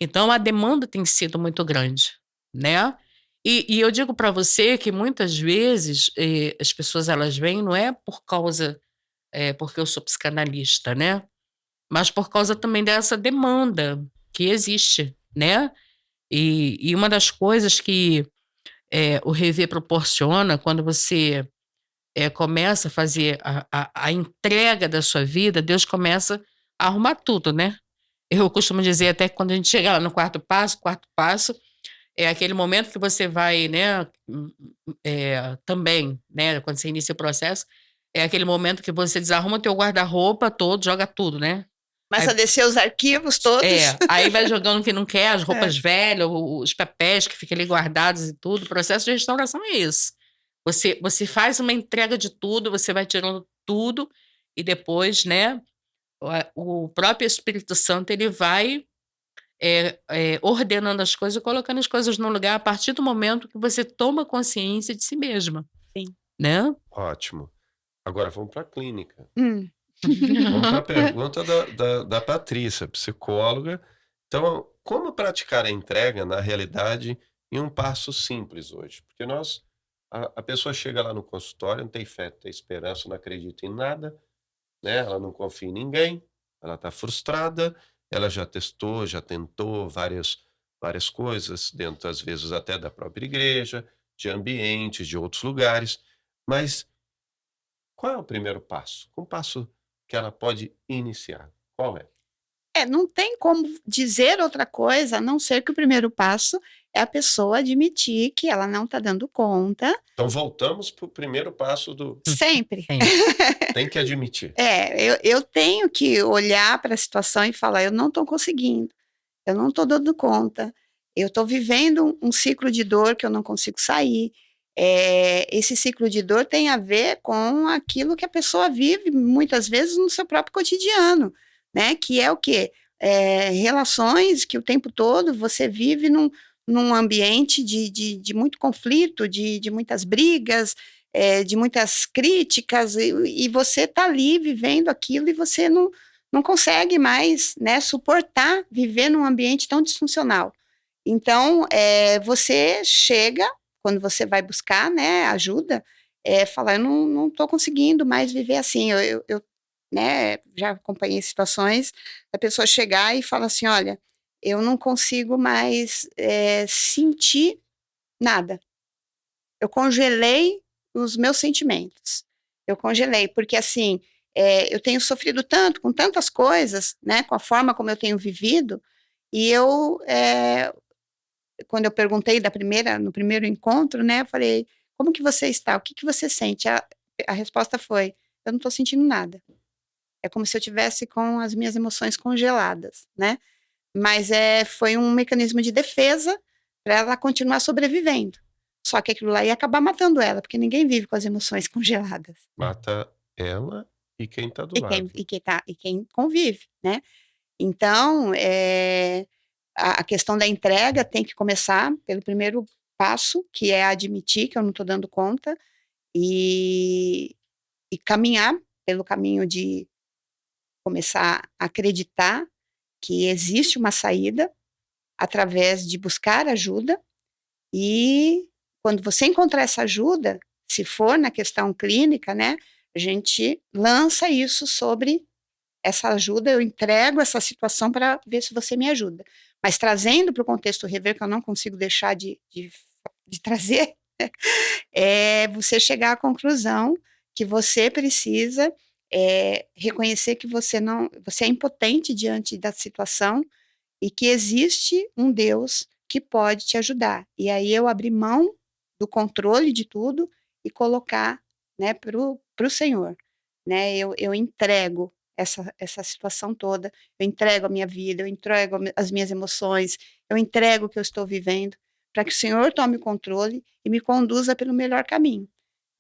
Então a demanda tem sido muito grande, né? E eu digo para você que muitas vezes as pessoas elas vêm não é por causa porque eu sou psicanalista, né? Mas por causa também dessa demanda que existe, né? E uma das coisas que o Rever proporciona quando você começa a fazer a entrega da sua vida, Deus começa a arrumar tudo, né? Eu costumo dizer até que quando a gente chega lá no quarto passo é aquele momento que você vai, né, também, né, quando você inicia o processo, é aquele momento que você desarruma o teu guarda-roupa todo, joga tudo, né? Começa Aí a descer os arquivos todos. aí vai jogando o que não quer, as É. roupas velhas, os papéis que ficam ali guardados e tudo. O processo de restauração é isso. Você faz uma entrega de tudo, você vai tirando tudo e depois, né, o próprio Espírito Santo ele vai ordenando as coisas, colocando as coisas no lugar a partir do momento que você toma consciência de si mesma, Sim. né? Ótimo. Agora vamos para a clínica. Hum. Vamos para a pergunta da Patrícia, psicóloga. Então, como praticar a entrega na realidade em um passo simples hoje? Porque a pessoa chega lá no consultório, não tem fé, não tem esperança, não acredita em nada, né? Ela não confia em ninguém, ela está frustrada, ela já testou, já tentou várias coisas, dentro às vezes até da própria igreja, de ambientes, de outros lugares, mas qual é o primeiro passo? Um passo que ela pode iniciar, qual é? Não tem como dizer outra coisa, a não ser que o primeiro passo é a pessoa admitir que ela não está dando conta, Então voltamos para o primeiro passo do sempre. Sempre. tem que admitir. Eu tenho que olhar para a situação e falar: eu não estou conseguindo, eu não estou dando conta, eu estou vivendo um ciclo de dor que eu não consigo sair. Esse ciclo de dor tem a ver com aquilo que a pessoa vive muitas vezes no seu próprio cotidiano, né? Que é o quê? Relações que o tempo todo você vive num ambiente de muito conflito, de muitas brigas, de muitas críticas, e você está ali vivendo aquilo e você não consegue mais, né, suportar viver num ambiente tão disfuncional. Então, você chega, quando você vai buscar, né, ajuda, falar: eu não estou conseguindo mais viver assim. Eu, né, já acompanhei situações da pessoa chegar e falar assim: olha, eu não consigo mais sentir nada. Eu congelei os meus sentimentos. Eu congelei, porque assim, eu tenho sofrido tanto com tantas coisas, né, com a forma como eu tenho vivido, e quando eu perguntei no primeiro encontro, né, eu falei: como que você está? O que que você sente? A resposta foi: eu não estou sentindo nada. É como se eu tivesse com as minhas emoções congeladas, né? Mas foi um mecanismo de defesa para ela continuar sobrevivendo. Só que aquilo lá ia acabar matando ela, porque ninguém vive com as emoções congeladas. Mata ela e quem está do E quem, lado. e quem convive, né? Então, a questão da entrega tem que começar pelo primeiro passo, que é admitir que eu não estou dando conta, e, e caminhar pelo caminho de começar a acreditar que existe uma saída através de buscar ajuda. E quando você encontrar essa ajuda, se for na questão clínica, né, a gente lança isso sobre essa ajuda, eu entrego essa situação para ver se você me ajuda. Mas trazendo para o contexto rever, que eu não consigo deixar de trazer, é você chegar à conclusão que você precisa reconhecer que você é impotente diante da situação e que existe um Deus que pode te ajudar. E aí eu abrir mão do controle de tudo e colocar, né, para o Senhor, né? Eu entrego essa situação toda, eu entrego a minha vida, eu entrego as minhas emoções, eu entrego o que eu estou vivendo, para que o Senhor tome o controle e me conduza pelo melhor caminho.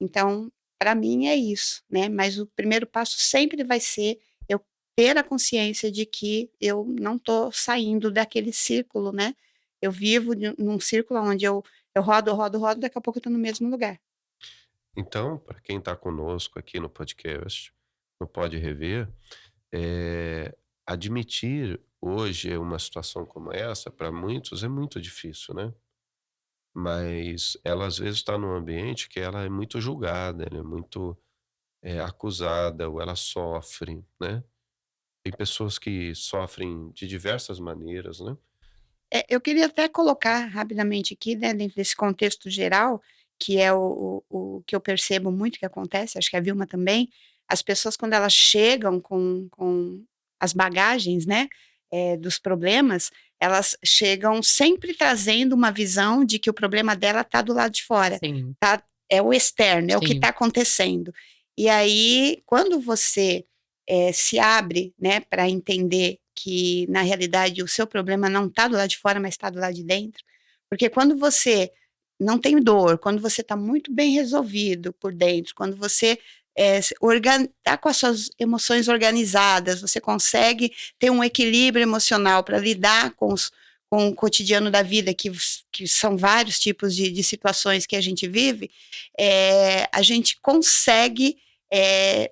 Então, para mim é isso, né? Mas o primeiro passo sempre vai ser eu ter a consciência de que eu não estou saindo daquele círculo, né? Eu vivo num círculo onde eu rodo, rodo, rodo, daqui a pouco eu estou no mesmo lugar. Então, para quem está conosco aqui no podcast, no Pode Rever, admitir hoje uma situação como essa, para muitos é muito difícil, né? Mas ela às vezes está num ambiente que ela é muito julgada, ela é muito acusada, ou ela sofre, né? Tem pessoas que sofrem de diversas maneiras, né? Eu queria até colocar rapidamente aqui, né, dentro desse contexto geral, que é o que eu percebo muito que acontece, acho que a Vilma também, as pessoas quando elas chegam com as bagagens, né, dos problemas, elas chegam sempre trazendo uma visão de que o problema dela está do lado de fora, Sim, tá, é o externo, é o que sim, está acontecendo. E aí, quando você se abre, né, para entender que, na realidade, o seu problema não está do lado de fora, mas está do lado de dentro. Porque quando você não tem dor, quando você está muito bem resolvido por dentro, quando você está com as suas emoções organizadas, você consegue ter um equilíbrio emocional para lidar com o cotidiano da vida, que são vários tipos de situações que a gente vive, a gente consegue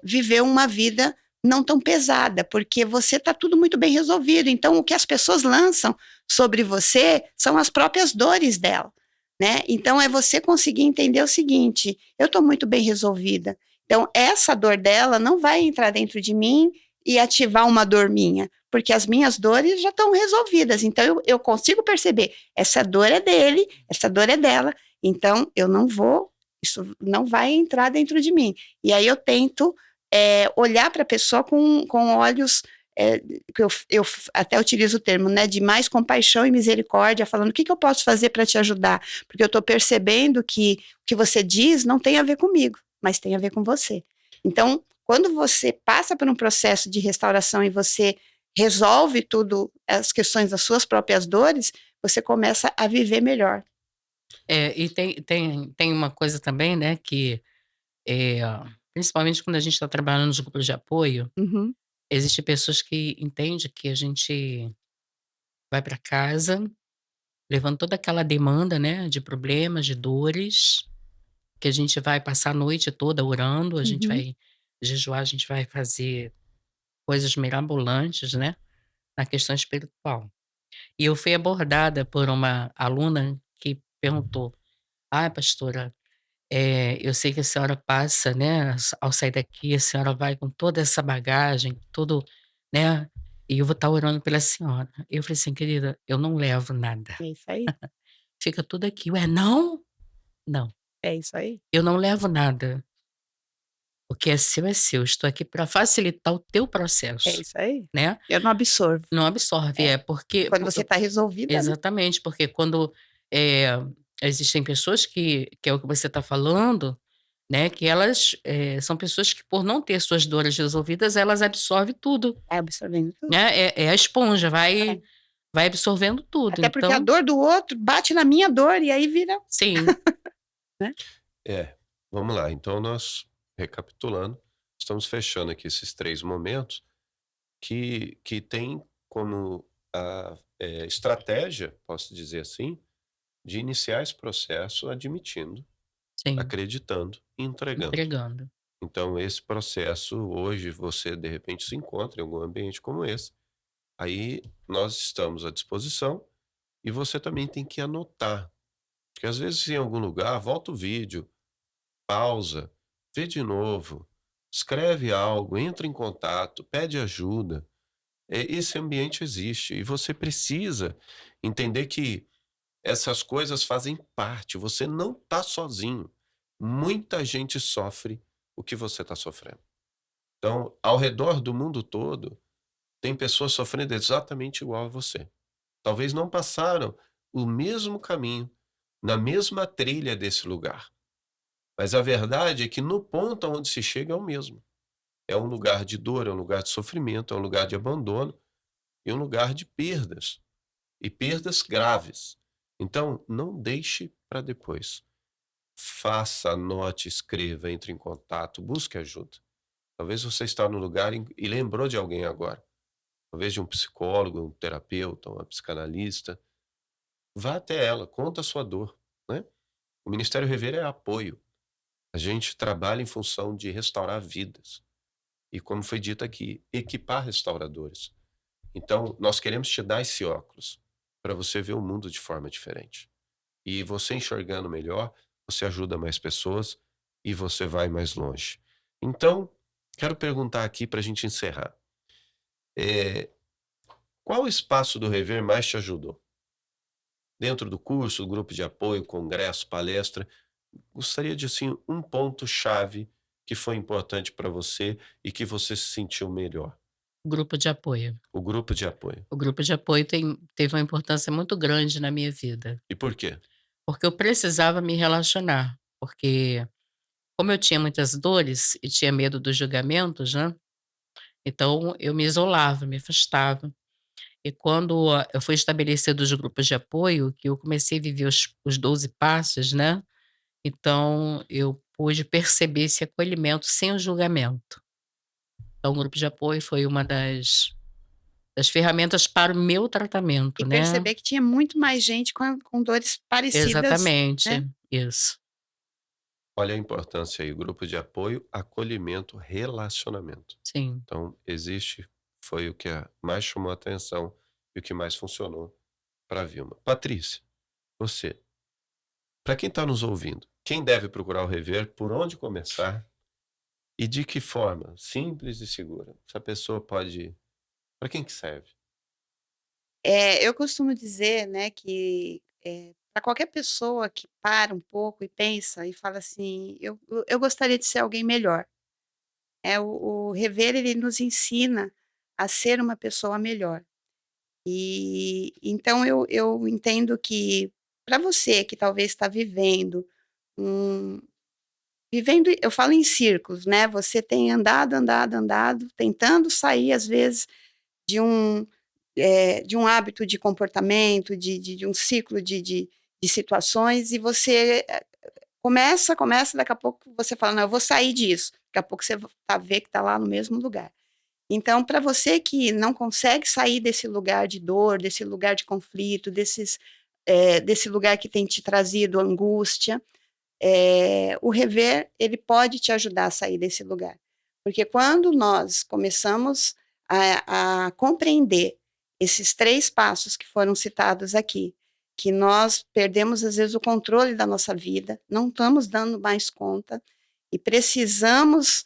viver uma vida não tão pesada, porque você está tudo muito bem resolvido. Então, o que as pessoas lançam sobre você são as próprias dores dela, né? Então, é você conseguir entender o seguinte: eu estou muito bem resolvida. Então, essa dor dela não vai entrar dentro de mim e ativar uma dor minha, porque as minhas dores já estão resolvidas. Então, eu consigo perceber: essa dor é dele, essa dor é dela. Então, eu não vou, isso não vai entrar dentro de mim. E aí eu tento olhar para a pessoa com olhos, que eu até utilizo o termo, né, de mais compaixão e misericórdia, falando o que eu posso fazer para te ajudar, porque eu estou percebendo que o que você diz não tem a ver comigo, mas tem a ver com você. Então, quando você passa por um processo de restauração e você resolve tudo, as questões das suas próprias dores, você começa a viver melhor. e tem uma coisa também, né, que, eh, principalmente quando a gente está trabalhando nos grupos de apoio, Uhum, existem pessoas que entendem que a gente vai para casa levando toda aquela demanda, né, de problemas, de dores, que a gente vai passar a noite toda orando, a gente uhum, vai jejuar, a gente vai fazer coisas mirabolantes, né, na questão espiritual. E eu fui abordada por uma aluna que perguntou: "Ai, pastora, eu sei que a senhora passa, né, ao sair daqui, a senhora vai com toda essa bagagem, tudo, né, e eu vou estar orando pela senhora". Eu falei assim: "Querida, eu não levo nada, é isso aí, fica tudo aqui". "Ué, não?". "Não, é isso aí, eu não levo nada, o que é seu é seu, estou aqui para facilitar o teu é processo", isso aí. né. Eu não absorvo. Não absorve, É. é porque Quando você está resolvida, né. exatamente, porque quando, eh, existem pessoas que é o que você está falando, né, que elas, são pessoas que por não ter suas dores resolvidas, elas absorvem tudo, Vai absorvendo tudo. né, é a esponja, É. vai absorvendo tudo, Até porque a então dor do outro bate na minha dor e aí vira, sim, né. É, vamos lá. Então nós, recapitulando, estamos fechando aqui esses 3 momentos que tem como a, estratégia, posso dizer assim, de iniciar esse processo admitindo, sim, acreditando e entregando. entregando. Então esse processo hoje você de repente se encontra em algum ambiente como esse, aí nós estamos à disposição e você também tem que anotar, porque às vezes em algum lugar volta o vídeo, pausa, vê de novo, escreve algo, entra em contato, pede ajuda. Esse ambiente existe e você precisa entender que essas coisas fazem parte, você não está sozinho. Muita gente sofre o que você está sofrendo. Então, ao redor do mundo todo, tem pessoas sofrendo exatamente igual a você. Talvez não passaram o mesmo caminho, na mesma trilha desse lugar, mas a verdade é que no ponto aonde se chega é o mesmo. É um lugar de dor, é um lugar de sofrimento, é um lugar de abandono e um lugar de perdas, e perdas graves. Então, não deixe para depois. Faça, anote, escreva, entre em contato, busque ajuda. Talvez você está no lugar e lembrou de alguém agora. Talvez de um psicólogo, um terapeuta, uma psicanalista. Vá até ela, conta a sua dor, né? O Ministério Rever é apoio. A gente trabalha em função de restaurar vidas. E como foi dito aqui, equipar restauradores. Então, nós queremos te dar esse óculos para você ver o mundo de forma diferente. E você enxergando melhor, você ajuda mais pessoas e você vai mais longe. Então, quero perguntar aqui para a gente encerrar. Eh, Qual espaço do Rever mais te ajudou? Dentro do curso, grupo de apoio, congresso, palestra, gostaria de, assim, um ponto-chave que foi importante para você e que você se sentiu melhor. Grupo de apoio. O grupo de apoio. O grupo de apoio teve uma importância muito grande na minha vida, E por quê? porque eu precisava me relacionar, porque como eu tinha muitas dores e tinha medo dos julgamentos, né, então eu me isolava, me afastava. E quando eu fui estabelecido os grupos de apoio, que eu comecei a viver os 12 passos, né, então eu pude perceber esse acolhimento sem o julgamento. Então o grupo de apoio foi uma das ferramentas para o meu E tratamento, né. perceber que tinha muito mais gente com dores parecidas, né. Exatamente, isso. Olha a importância aí, grupo de apoio, acolhimento, relacionamento. Sim. Então, existe, foi o que mais chamou a atenção e o que mais funcionou para a Vilma. Patrícia, você, para quem está nos ouvindo, quem deve procurar o Rever, por onde começar e de que forma? Simples e segura. Essa pessoa pode. Para quem que serve? Eu costumo dizer, né, que, pra qualquer pessoa que para um pouco e pensa e fala assim: "Eu gostaria de ser alguém melhor". O rever ele nos ensina a ser uma pessoa melhor. E então eu entendo que para você que talvez está um eu falo em círculos, né, você tem andado, andado, andado, tentando sair às vezes de de um hábito de comportamento, de um ciclo de situações e você, começa, daqui a pouco você fala: "Não, eu vou sair disso", daqui a pouco você vê que está lá no mesmo lugar. Então, para você que não consegue sair desse lugar de dor, desse lugar de conflito, desse lugar que tem te trazido angústia, o rever, ele pode te ajudar a sair desse lugar. Porque quando nós começamos a compreender esses 3 passos que foram citados aqui, que nós perdemos, às vezes, o controle da nossa vida, não estamos dando mais conta e precisamos,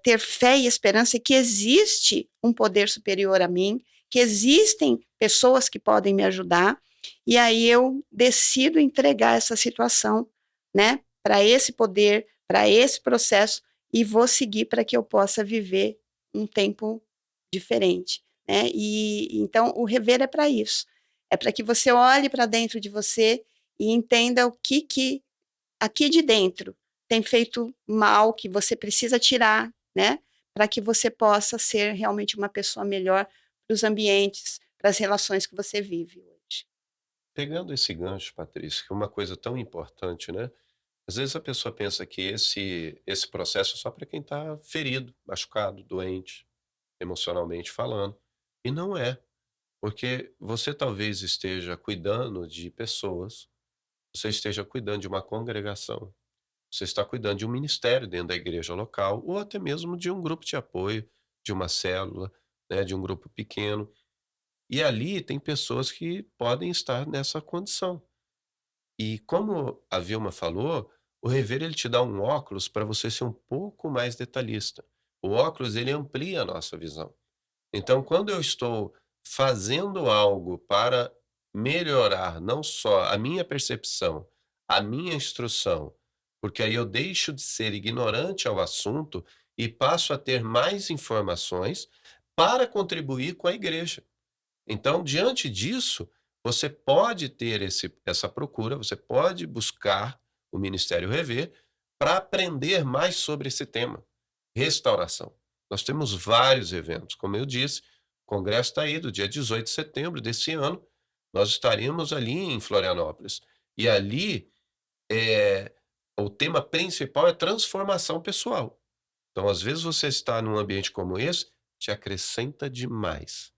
ter fé e esperança que existe um poder superior a mim, que existem pessoas que podem me ajudar, e aí eu decido entregar essa situação, né, para esse poder, para esse processo, e vou seguir para que eu possa viver um tempo diferente, né. E então o rever é para isso, é para que você olhe para dentro de você e entenda o que aqui de dentro tem feito mal, que você precisa tirar, né, para que você possa ser realmente uma pessoa melhor para os ambientes, para as relações que você vive hoje. Pegando esse gancho, Patrícia, que é uma coisa tão importante, né? Às vezes a pessoa pensa que esse processo é só para quem está ferido, machucado, doente, emocionalmente falando. E não é, porque você talvez esteja cuidando de pessoas, você esteja cuidando de uma congregação, você está cuidando de um ministério dentro da igreja local, ou até mesmo de um grupo de apoio, de uma célula, né, de um grupo pequeno. E ali tem pessoas que podem estar nessa condição. E como a Vilma falou, o rever ele te dá um óculos para você ser um pouco mais detalhista. O óculos ele amplia a nossa visão. Então, quando eu estou fazendo algo para melhorar não só a minha percepção, a minha instrução, porque aí eu deixo de ser ignorante ao assunto e passo a ter mais informações para contribuir com a igreja. Então, diante disso, você pode ter essa procura, você pode buscar o Ministério Rever para aprender mais sobre esse tema, restauração. Nós temos vários eventos, como eu disse, o congresso está aí do dia 18 de setembro desse ano, nós estaremos ali em Florianópolis. E ali, eh, o tema principal é transformação pessoal. Então, às vezes, você está num ambiente como esse, te acrescenta demais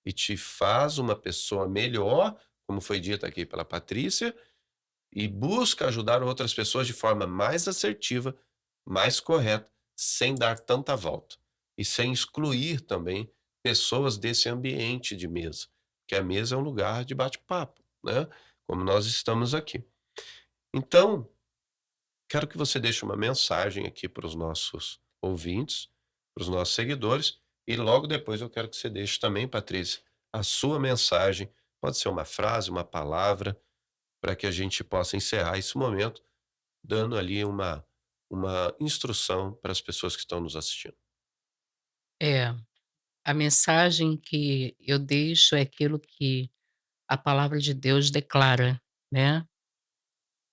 e te faz uma pessoa melhor, como foi dito aqui pela Patrícia, e busca ajudar outras pessoas de forma mais assertiva, mais correta, sem dar tanta volta e sem excluir também pessoas desse ambiente de mesa, que a mesa é um lugar de bate-papo, né, como nós estamos aqui. Então, quero que você deixe uma mensagem aqui para os nossos ouvintes, para os nossos seguidores, e logo depois eu quero que você deixe também, Patrícia, a sua mensagem. Pode ser uma frase, uma palavra, para que a gente possa encerrar esse momento, dando ali uma instrução para as pessoas que estão nos assistindo. É, a mensagem que eu deixo é aquilo que a palavra de Deus declara, né,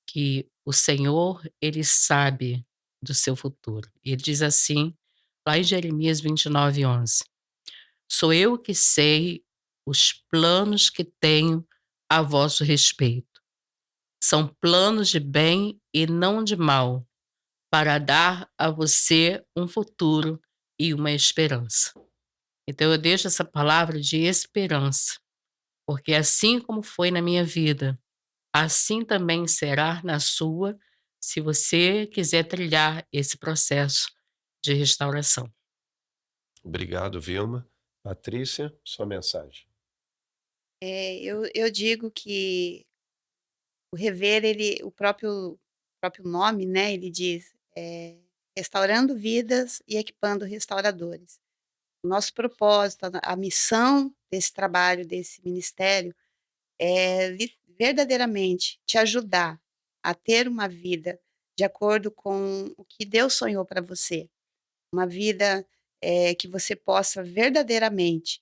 que o Senhor, ele sabe do seu futuro. Ele diz assim, lá em Jeremias 29:11: "Sou eu que sei os planos que tenho a vosso respeito. São planos de bem e não de mal, para dar a você um futuro e uma esperança." Então eu deixo essa palavra de esperança, porque assim como foi na minha vida, assim também será na sua, se você quiser trilhar esse processo de restauração. Obrigado, Vilma. Patrícia, sua mensagem. Eu digo que o rever ele o próprio nome, né, ele diz, restaurando vidas e equipando restauradores. O nosso propósito, a missão desse trabalho, desse ministério, é verdadeiramente te ajudar a ter uma vida de acordo com o que Deus sonhou para você. Uma vida, que você possa verdadeiramente,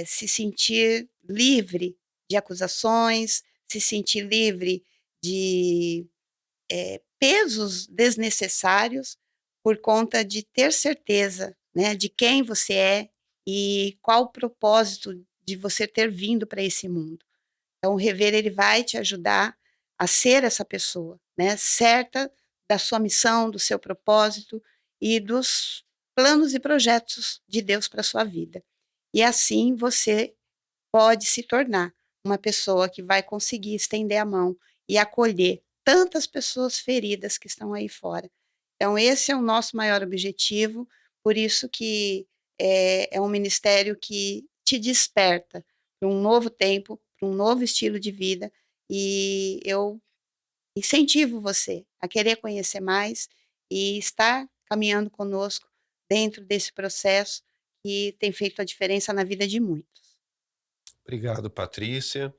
se sentir livre de acusações, se sentir livre de, pesos desnecessários, por conta de ter certeza, né, de quem você é e qual o propósito de você ter vindo para esse mundo. Então, o rever ele vai te ajudar a ser essa pessoa, né, certa da sua missão, do seu propósito e dos planos e projetos de Deus para sua vida. E assim você pode se tornar uma pessoa que vai conseguir estender a mão e acolher tantas pessoas feridas que estão aí fora. Então esse é o nosso maior objetivo, por isso que é um ministério que te desperta para um novo tempo, para um novo estilo de vida, e eu incentivo você a querer conhecer mais e estar caminhando conosco dentro desse processo que tem feito a diferença na vida de muitos. Obrigado, Patrícia.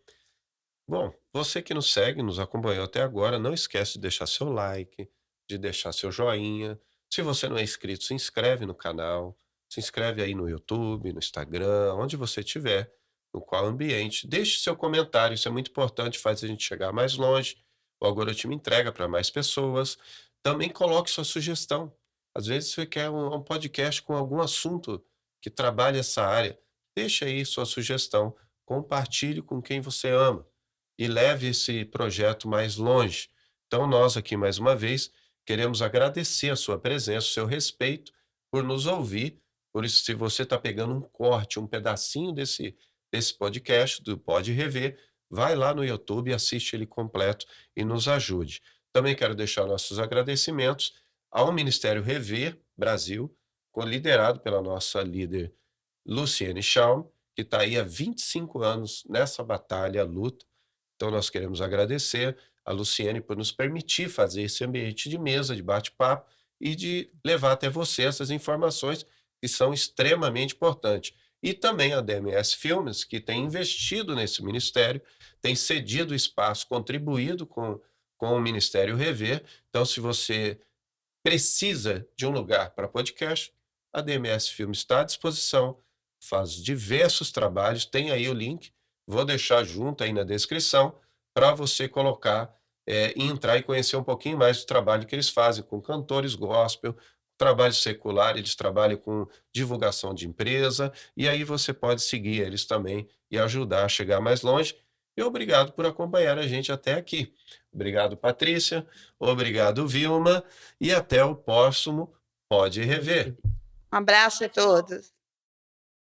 Bom, você que nos segue, nos acompanhou até agora, não esquece de deixar seu like, de deixar seu joinha. Se você não é inscrito, se inscreve no canal, se inscreve aí no YouTube, no Instagram, onde você estiver, no qual ambiente. Deixe seu comentário, isso é muito importante, faz a gente chegar mais longe. O algoritmo entrega para mais pessoas. Também coloque sua sugestão. Às vezes você quer um podcast com algum assunto que trabalhe essa área. Deixe aí sua sugestão. Compartilhe com quem você ama e leve esse projeto mais longe. Então, nós aqui, mais uma vez, queremos agradecer a sua presença, o seu respeito por nos ouvir. Por isso, se você está pegando um corte, um pedacinho desse podcast, do Pode Rever, vai lá no YouTube, assiste ele completo e nos ajude. Também quero deixar nossos agradecimentos ao Ministério Rever Brasil, liderado pela nossa líder Luciene Schaum, que está aí há 25 anos nessa batalha, luta. Então, nós queremos agradecer a Luciene por nos permitir fazer esse ambiente de mesa, de bate-papo e de levar até você essas informações que são extremamente importantes. E também a DMS Filmes, que tem investido nesse ministério, tem cedido espaço, contribuído com o Ministério Rever. Então, se você Precisa de um lugar para podcast? A DMS Filme está à disposição, faz diversos trabalhos, tem aí o link, vou deixar junto aí na descrição para você colocar e entrar e conhecer um pouquinho mais do trabalho que eles fazem com cantores gospel, trabalho secular, eles trabalham com divulgação de empresa, e aí você pode seguir eles também e ajudar a chegar mais longe. E obrigado por acompanhar a gente até aqui. Obrigado, Patrícia. Obrigado, Vilma. E até o próximo Pode Rever. Um abraço a todos.